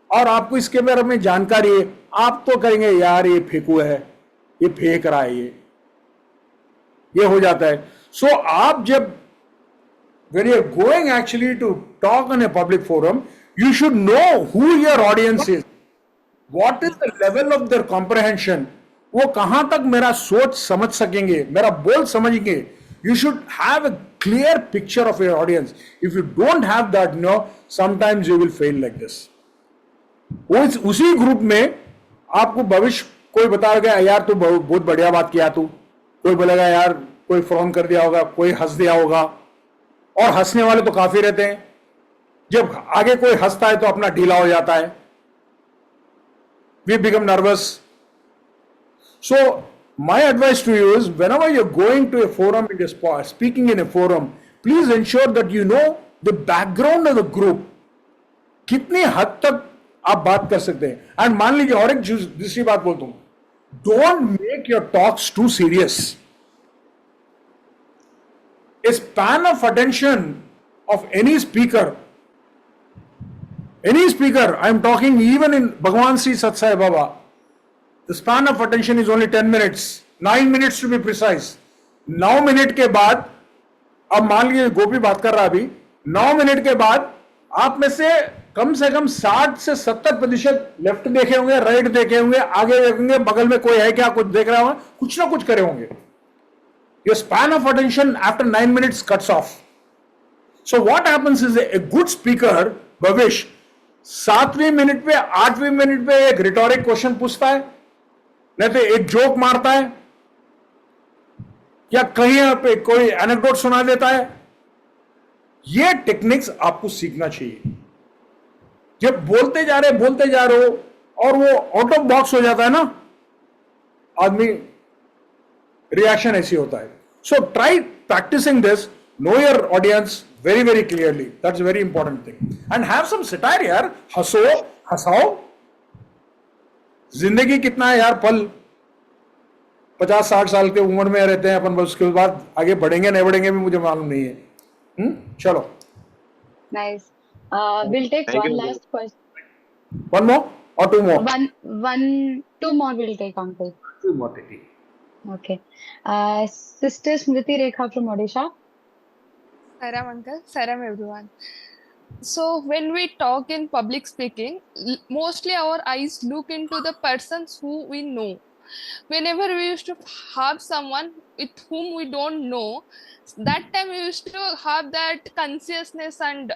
और आपको इसके बारे में जानकारी है, आप तो करेंगे यार ये फेंकू है, ये फेंक रहा है, ये हो जाता है. सो आप जब when you are going actually to talk on a public forum, you should know who your audience is, what is the level of their comprehension, वो कहां तक मेरा सोच समझ सकेंगे, मेरा बोल समझेंगे. You should have a clear picture of your audience. If you don't have that, sometimes you will fail like this. उसी ग्रुप में आपको भविष्य कोई बताएगा यार तू बहुत बढ़िया बात किया तू, कोई बोलेगा यार कोई फ्रॉन कर दिया होगा, कोई हंस दिया होगा, और हंसने वाले तो काफी रहते हैं। जब आगे कोई हंसता है तो अपना ढीला हो जाता है, we become nervous. So my advice to you is whenever you're going to a forum, speaking in a forum, please ensure that you know the background of the group, कितनी हद तक आप बात कर सकते हैं। एंड मान लीजिए और एक दूसरी बात बोलता हूं, don't make your talks too serious. A span of attention of any speaker, I am talking even in Bhagwan Sri Sat Sai Baba, the span of attention is only 10 minutes, 9 minutes to be precise. 9 minute के बाद, अब मान लीजिए गोपी बात कर रहा अभी, 9 minute के बाद आप में से कम 60 से 70% लेफ्ट देखे होंगे, राइट देखे होंगे, आगे देखेंगे, बगल में कोई है क्या, कुछ देख रहा होगा, कुछ ना कुछ करे होंगे। Your span of attention after 9 minutes cuts off. So what happens is a good speaker, Bhavish, 7वीं मिनट पे 8वीं मिनट पे एक रिटोरिक क्वेश्चन पूछता है, नहीं तो एक जोक मारता है, या कहीं पे कोई एनेक्डोट सुना देता है। ये टेक्निक्स आपको सीखना चाहिए। जब बोलते जा रहे हो और वो आउट ऑफ बॉक्स हो जाता है ना आदमी, रिएक्शन ऐसी होता है। So try practising this, know your audience very very clearly, that's a very important thing, and have some satire यार, हंसाओ। जिंदगी कितना है यार, पल 50-60 साल के उम्र में रहते हैं अपन, बस उसके बाद आगे बढ़ेंगे नहीं बढ़ेंगे भी मुझे मालूम नहीं है। चलो, nice. We'll take one last question. One more or two more? Two more we'll take, uncle. Two more, take. Okay. Sister Smriti Rekha from Odisha. Saram uncle, saram everyone. So when we talk in public speaking, mostly our eyes look into the persons who we know. Whenever we used to have someone with whom we don't know, that time we used to have that consciousness and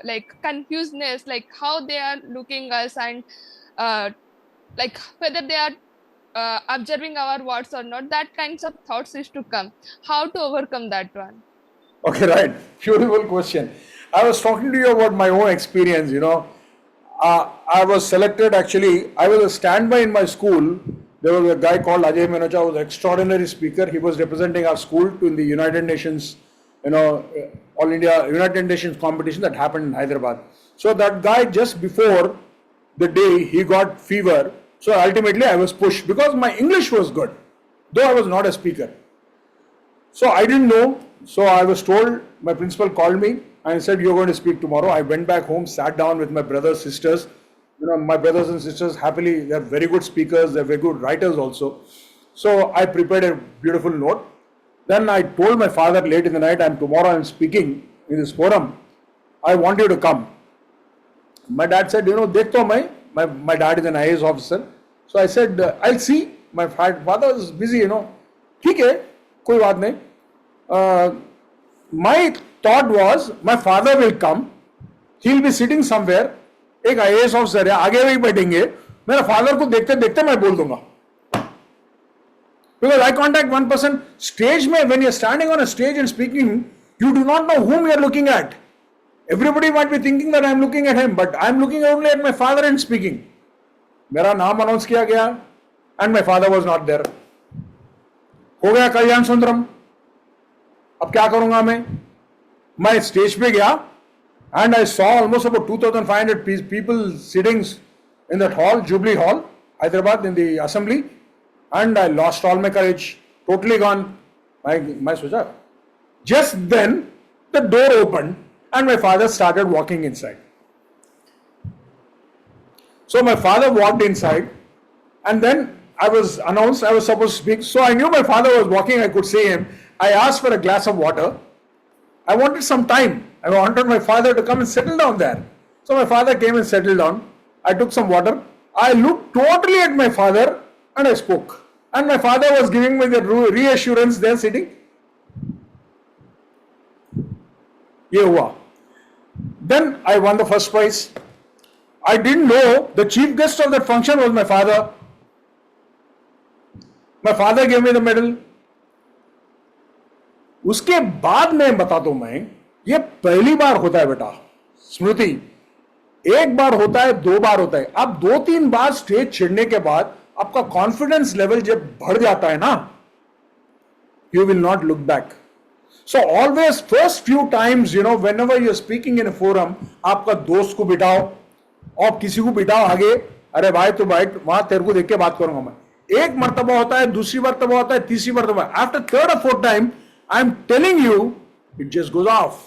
like confusedness, like how they are looking us, and like whether they are observing our words or not. That kinds of thoughts used to come. How to overcome that one? Okay, right. Beautiful question. I was talking to you about my own experience, you know. I was selected, actually, I was a standby in my school. There was a guy called Ajay Menocha, who was an extraordinary speaker. He was representing our school in the United Nations, you know, All India United Nations competition that happened in Hyderabad. So that guy, just before the day, he got fever. So ultimately I was pushed because my English was good, though I was not a speaker. So I didn't know. So I was told, my principal called me and said, you're going to speak tomorrow. I went back home, sat down with my brothers, sisters. You know, my brothers and sisters, happily, they're very good speakers, they're very good writers also. So I prepared a beautiful note. Then I told my father late in the night, tomorrow I'm speaking in this forum. I want you to come. My dad said, you know, dekhto my dad is an IAS officer. So I said, I'll see. My father is busy, you know. ठीक है, कोई बात नहीं. My thought was, my father will come. He'll be sitting somewhere. एक IAS officer है, आगे वही बैठेंगे. मेरा father को देखते देखते मैं बोल दूंगा. Because eye contact, one person, stage में, when you're standing on a stage and speaking, you do not know whom you're looking at. Everybody might be thinking that I'm looking at him, but I'm looking only at my father and speaking. मेरा नाम announce किया गया and my father was not there. हो गया कल्याण सुंदरम. अब क्या करूंगा मैं स्टेज पे गया and I saw almost about 2,500 people sitting in that hall, Jubilee Hall, Hyderabad, in the assembly, and I lost all my courage, totally gone. My socha. Just then the door opened and my father started walking inside. So my father walked inside and then I was announced, I was supposed to speak. So I knew my father was walking, I could see him. I asked for a glass of water. I wanted some time. I wanted my father to come and settle down there. So my father came and settled down. I took some water. I looked totally at my father and I spoke. And my father was giving me the reassurance there sitting. ये हुआ. Then I won the first prize. I didn't know the chief guest of that function was my father. My father gave me the medal. उसके बाद में बताता हूं मैं, ये पहली बार होता है बेटा स्मृति, एक बार होता है, 2 बार होता है. अब 2-3 बार स्टेज चढ़ने के बाद आपका कॉन्फिडेंस लेवल जब बढ़ जाता है ना, you will not look back. So always first few times, you know, whenever you're speaking in a forum, आपका दोस्त को बिठाओ और किसी को बिठाओ आगे, अरे भाई तू बैठ, वहां तेरे को देख के बात करूंगा मैं. एक मर्तबा होता है, दूसरी मर्तबा होता है, तीसरी मर्तबा. After 3rd or 4th time, I'm telling you, it just goes off.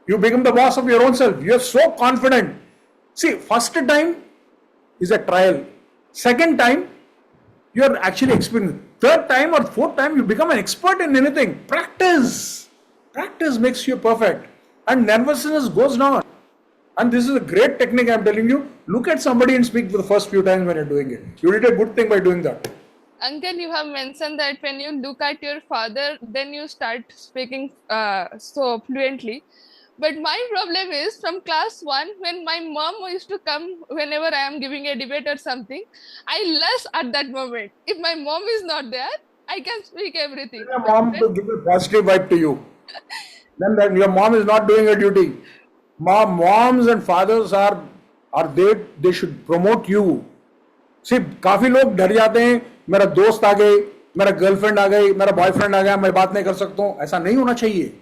You become the boss of your own self. You're so confident. See, first time is a trial. Second time, you're actually experiencing. 3rd time or 4th time, you become an expert in anything. Practice. Practice makes you perfect. And nervousness goes down. And this is a great technique I'm telling you. Look at somebody and speak for the first few times when you're doing it. You did a good thing by doing that. Uncle, you have mentioned that when you look at your father, then you start speaking so fluently. But my problem is from class 1, when my mom used to come whenever I am giving a debate or something, I less at that moment. If my mom is not there, I can speak everything. Your mom to give a positive vibe to you. Then your mom is not doing her duty. Moms and fathers are they should promote you. See, काफी लोग डर जाते हैं, मेरा दोस्त आ गए, मेरा girlfriend आ गई, मेरा बॉयफ्रेंड आ गया, मैं बात नहीं कर सकता हूं. ऐसा नहीं होना चाहिए.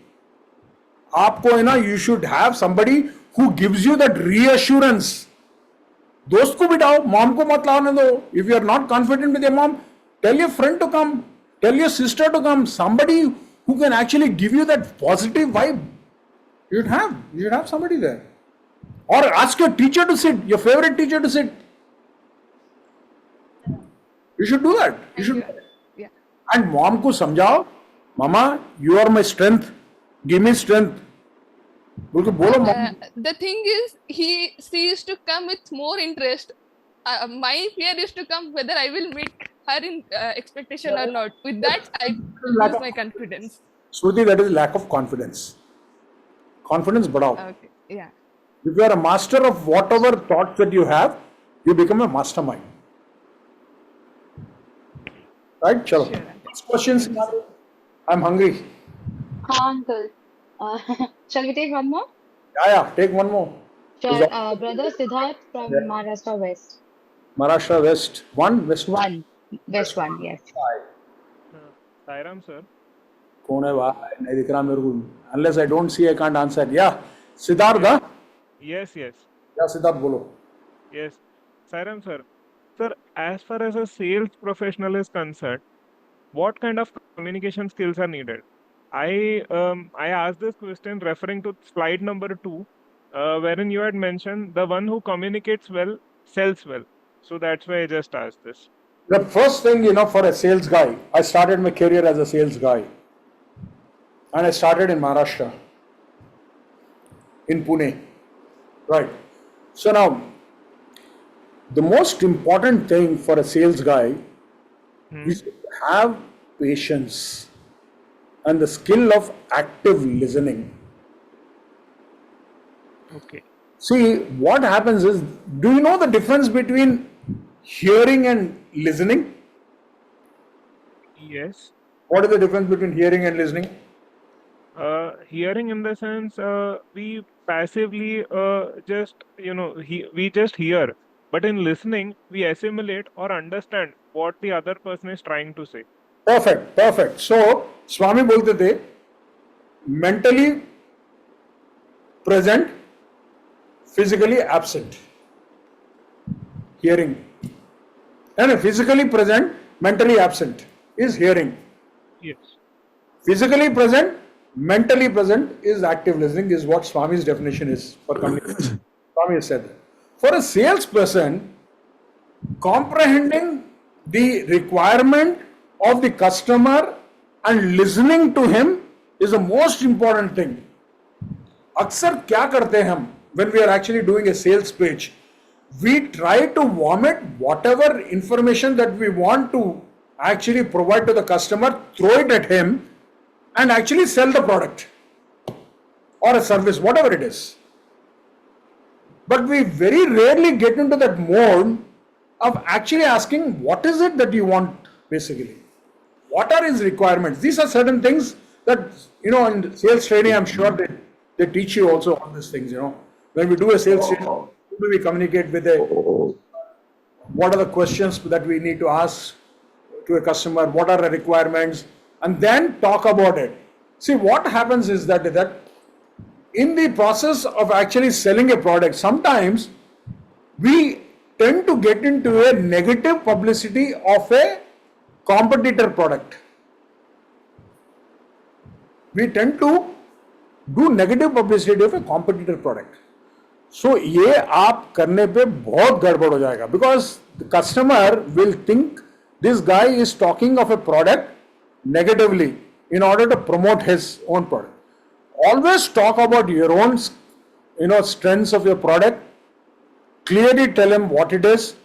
आपको है ना, you should have somebody who gives you that reassurance. दोस्त को बिठाओ, मॉम को मत लाने दो. If you are not confident with your mom, tell your friend to come, tell your sister to come. Somebody who can actually give you that positive vibe. You should have somebody there. Or ask your teacher to sit, your favorite teacher to sit. You should do that. You should. Yeah. And mom को समझाओ, Mama, you are my strength. Give me strength. बोलो mom. The thing is, she used to come with more interest. My fear is to come whether I will meet her in expectation or not. With that, I lose my confidence. Shruti, that is lack of confidence. Confidence बढ़ाओ. Okay. Yeah. If you are a master of whatever thoughts that you have, you become a mastermind. Right? Chalo. Sure. Next questions. I'm hungry. Uncle. Shall we take one more? Yeah. Take one more. Sure. Brother Siddharth from Maharashtra West. Maharashtra West. West 1. West 1, yes. Sairam, sir. कौन है भाई? नहीं दिख रहा मेरे को. Unless I don't see, I can't answer. Yeah. Siddharth. Yes. Yeah, Siddharth, bolo. Yes. Sairam, sir. Sir, as far as a sales professional is concerned, what kind of communication skills are needed? I asked this question referring to slide number 2, wherein you had mentioned the one who communicates well sells well. So that's why I just asked this. The first thing, for a sales guy, I started my career as a sales guy. And I started in Maharashtra, in Pune. Right. So now, the most important thing for a sales guy is to have patience and the skill of active listening. Okay. See, what happens is, do you know the difference between hearing and listening? Yes. What is the difference between hearing and listening? Hearing in the sense we passively we just hear, but in listening we assimilate or understand what the other person is trying to say. Perfect. So, Swami bolte the mentally present, physically absent. Hearing. And physically present, mentally absent is hearing. Yes. Physically present, mentally present is active listening, is what Swami's definition is for communication. Swami has said that. For a salesperson, comprehending the requirement of the customer and listening to him is the most important thing. अक्सर क्या करते हैं हम when we are actually doing a sales pitch? We try to vomit whatever information that we want to actually provide to the customer, throw it at him, and actually sell the product or a service, whatever it is. But we very rarely get into that mode of actually asking what is it that you want basically. What are his requirements? These are certain things that, in sales training, I'm sure they teach you also all these things, When we do a sales training, how do we communicate with what are the questions that we need to ask to a customer, what are the requirements, and then talk about it. See, what happens is that in the process of actually selling a product, sometimes we tend to get into a negative publicity of a competitor product. We tend to do negative publicity of a competitor product. So ये आप करने पे बहुत गड़बड़ हो जाएगा, because the customer will think this guy is talking of a product negatively in order to promote his own product. Always talk about your own, strengths of your product. Clearly tell him what it is.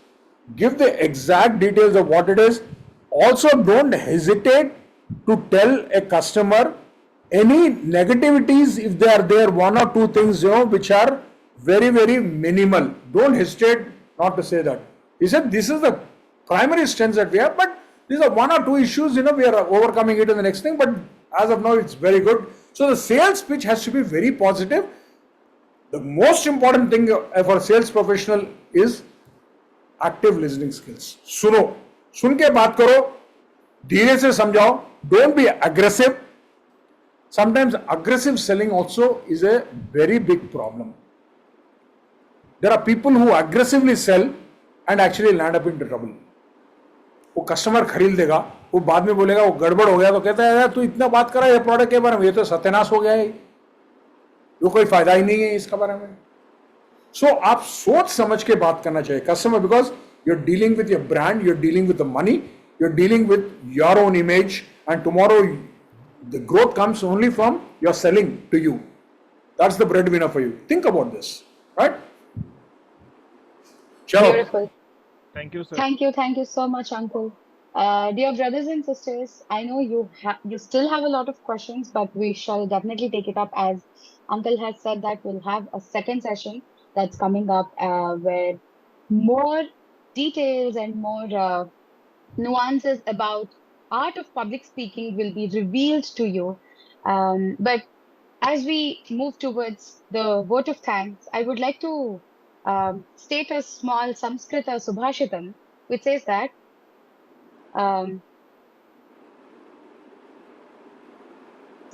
Give the exact details of what it is. Also, don't hesitate to tell a customer any negativities if they are there, one or two things, which are very, very minimal. Don't hesitate not to say that. He said, this is the primary strengths that we have, but these are one or two issues, we are overcoming it in the next thing, but as of now, it's very good. So the sales pitch has to be very positive. The most important thing for a sales professional is active listening skills. सुनो, सुन के बात करो, धीरे से समझाओ. Don't be aggressive. Sometimes aggressive selling also is a very big problem. There are people who aggressively sell and actually land up into trouble. वो customer खरीद देगा, वो बाद में बोलेगा वो गड़बड़ हो गया, तो कहता है यार तू इतना बात करा ये प्रोडक्ट के बारे में, ये तो सत्यानाश हो गया है, ये कोई फायदा ही नहीं है इसका बारे में. सो आप सोच समझ के बात करना चाहिए customer, because you are dealing with your brand, you are dealing with the money, you are dealing with your own image, and tomorrow the growth comes only from your selling to you. That's the breadwinner for you. Think about this, right? चलो. Beautiful. Thank you, sir. Thank you so much, Uncle. Dear brothers and sisters, I know you still have a lot of questions, but we shall definitely take it up, as Uncle has said that we'll have a second session that's coming up where more details and more nuances about art of public speaking will be revealed to you. But as we move towards the vote of thanks, I would like to state a small Samskrita Subhashitam, which says that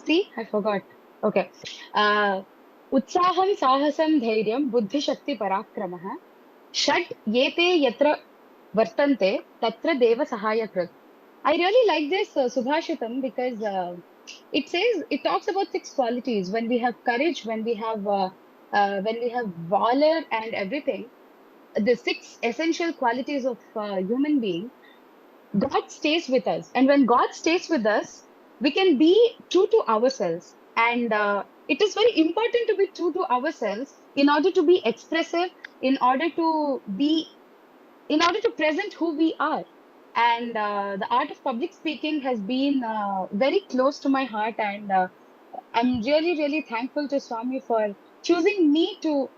see, I forgot. Okay. Utsaham sahasam dhairyam buddhi shakti parakramah षट् येते यत्र वर्तन्ते तत्र देव सहायकृत्. I really like this Subhashitam because it talks about 6 qualities. When we have courage, when we have valor and everything, the 6 essential qualities of human being, God stays with us. And when God stays with us, we can be true to ourselves. And it is very important to be true to ourselves in order to be expressive, in order to present who we are. And the art of public speaking has been very close to my heart, and I'm really, really thankful to Swami for choosing me to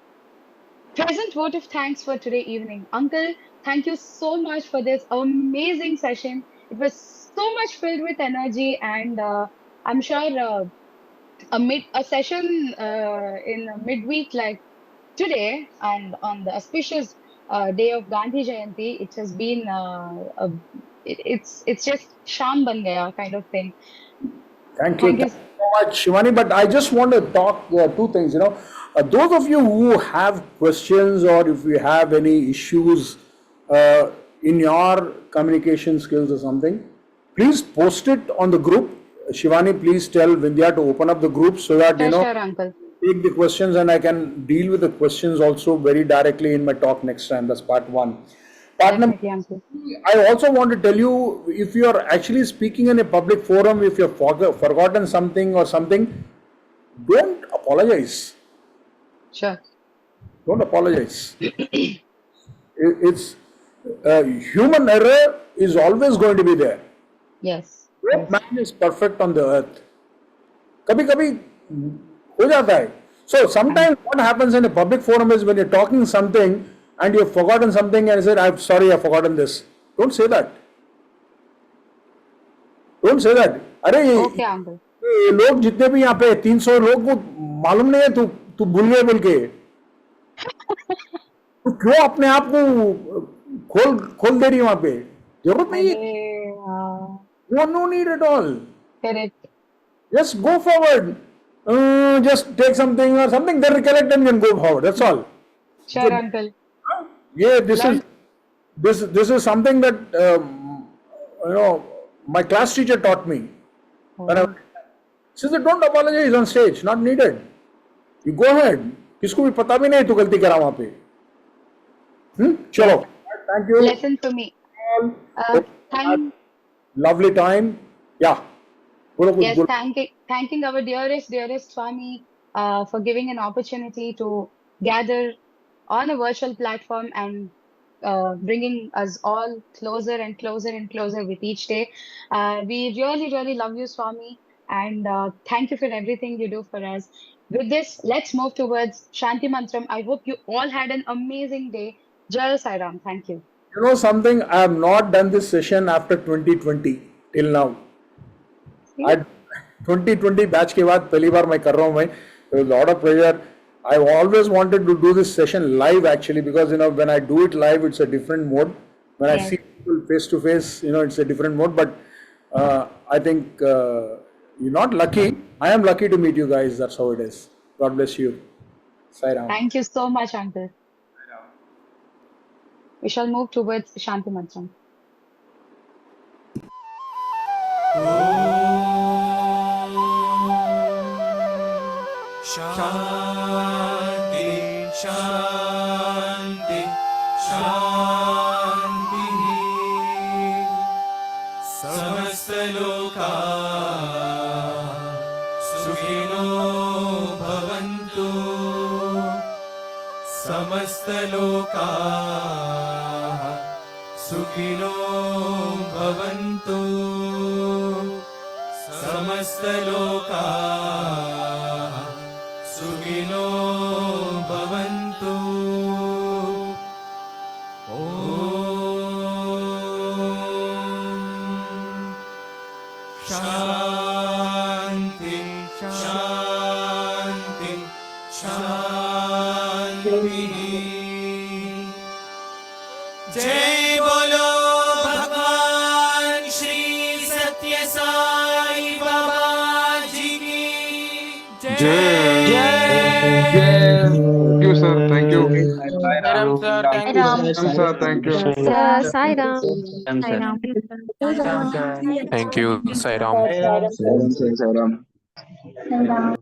present vote of thanks for today evening. Uncle, thank you so much for this amazing session. It was so much filled with energy, and I'm sure a session in midweek like today, and on the auspicious day of Gandhi Jayanti, it has been it's just Sham ban gaya kind of thing. Thank you so much, Shivani. But I just want to talk 2 things. Those of you who have questions, or if you have any issues in your communication skills or something, please post it on the group. Shivani, please tell Vindhya to open up the group so that Sure, Uncle. take the questions, and I can deal with the questions also very directly in my talk next time. That's part 1. Part number 2, I also want to tell you, if you are actually speaking in a public forum, if you have forgotten something or something, don't apologize. Sure. Don't apologize. It's human error is always going to be there. Yes. No man is perfect on the earth. कभी-कभी हो जाता है. So sometimes what happens in a public forum is when you're talking something and you've forgotten something and you said, I'm sorry, I've forgotten this. Don't say that. Don't say that. अरे Okay, uncle. ये लोग जितने भी यहाँ पे 300 लोग को मालूम नहीं है तू तू भूल गए बोल के तू क्यों अपने आप को खोल दे रही है वहाँ पे जरूरत नहीं है no need at all. Correct. Just go forward. Just take something or something, then recollect and then go forward. That's all. Sure, uncle. Yeah, this is something that you know my class teacher taught me. She said, don't apologize on stage, not needed. You go ahead. किसको भी पता भी नहीं तू गलती करा वहाँ पे. चलो. Thank you. Lesson for me. Lovely time. Yeah. Yes, thanking our dearest Swami for giving an opportunity to gather on a virtual platform and bringing us all closer and closer and closer with each day. We really love you, Swami, and thank you for everything you do for us. With this, let's move towards Shanti Mantram. I hope you all had an amazing day. Jai Sai Ram. Thank you. You know something? I have not done this session after 2020 till now. 2020 batch के बाद पहली बार मैं कर रहा हूँ मैं. There was a lot of pleasure. I've always wanted to do this session live actually because when I do it live it's a different mode. When I see people face to face, it's a different mode. But I think you're not lucky. I am lucky to meet you guys. That's how it is. God bless you. Sai Ram. Thank you so much, uncle. We shall move towards Shanti Mantram. Shanti, Shanti, Shanti. Samastaloka Sukhino Bhavantu. Samastaloka Sukhino Bhavantu. Samastaloka Sukhino Bhavantu. Shanti, Shanti, Shanti. Jai Bolo Bhagwan Shri Satya Sai Baba Ji ki Jai. Thank you, sir. Thank you. Sairam sir, thank you. Sir, thank you. Sai Ram. Thank you, Sairam. Sairam. Sai Ram.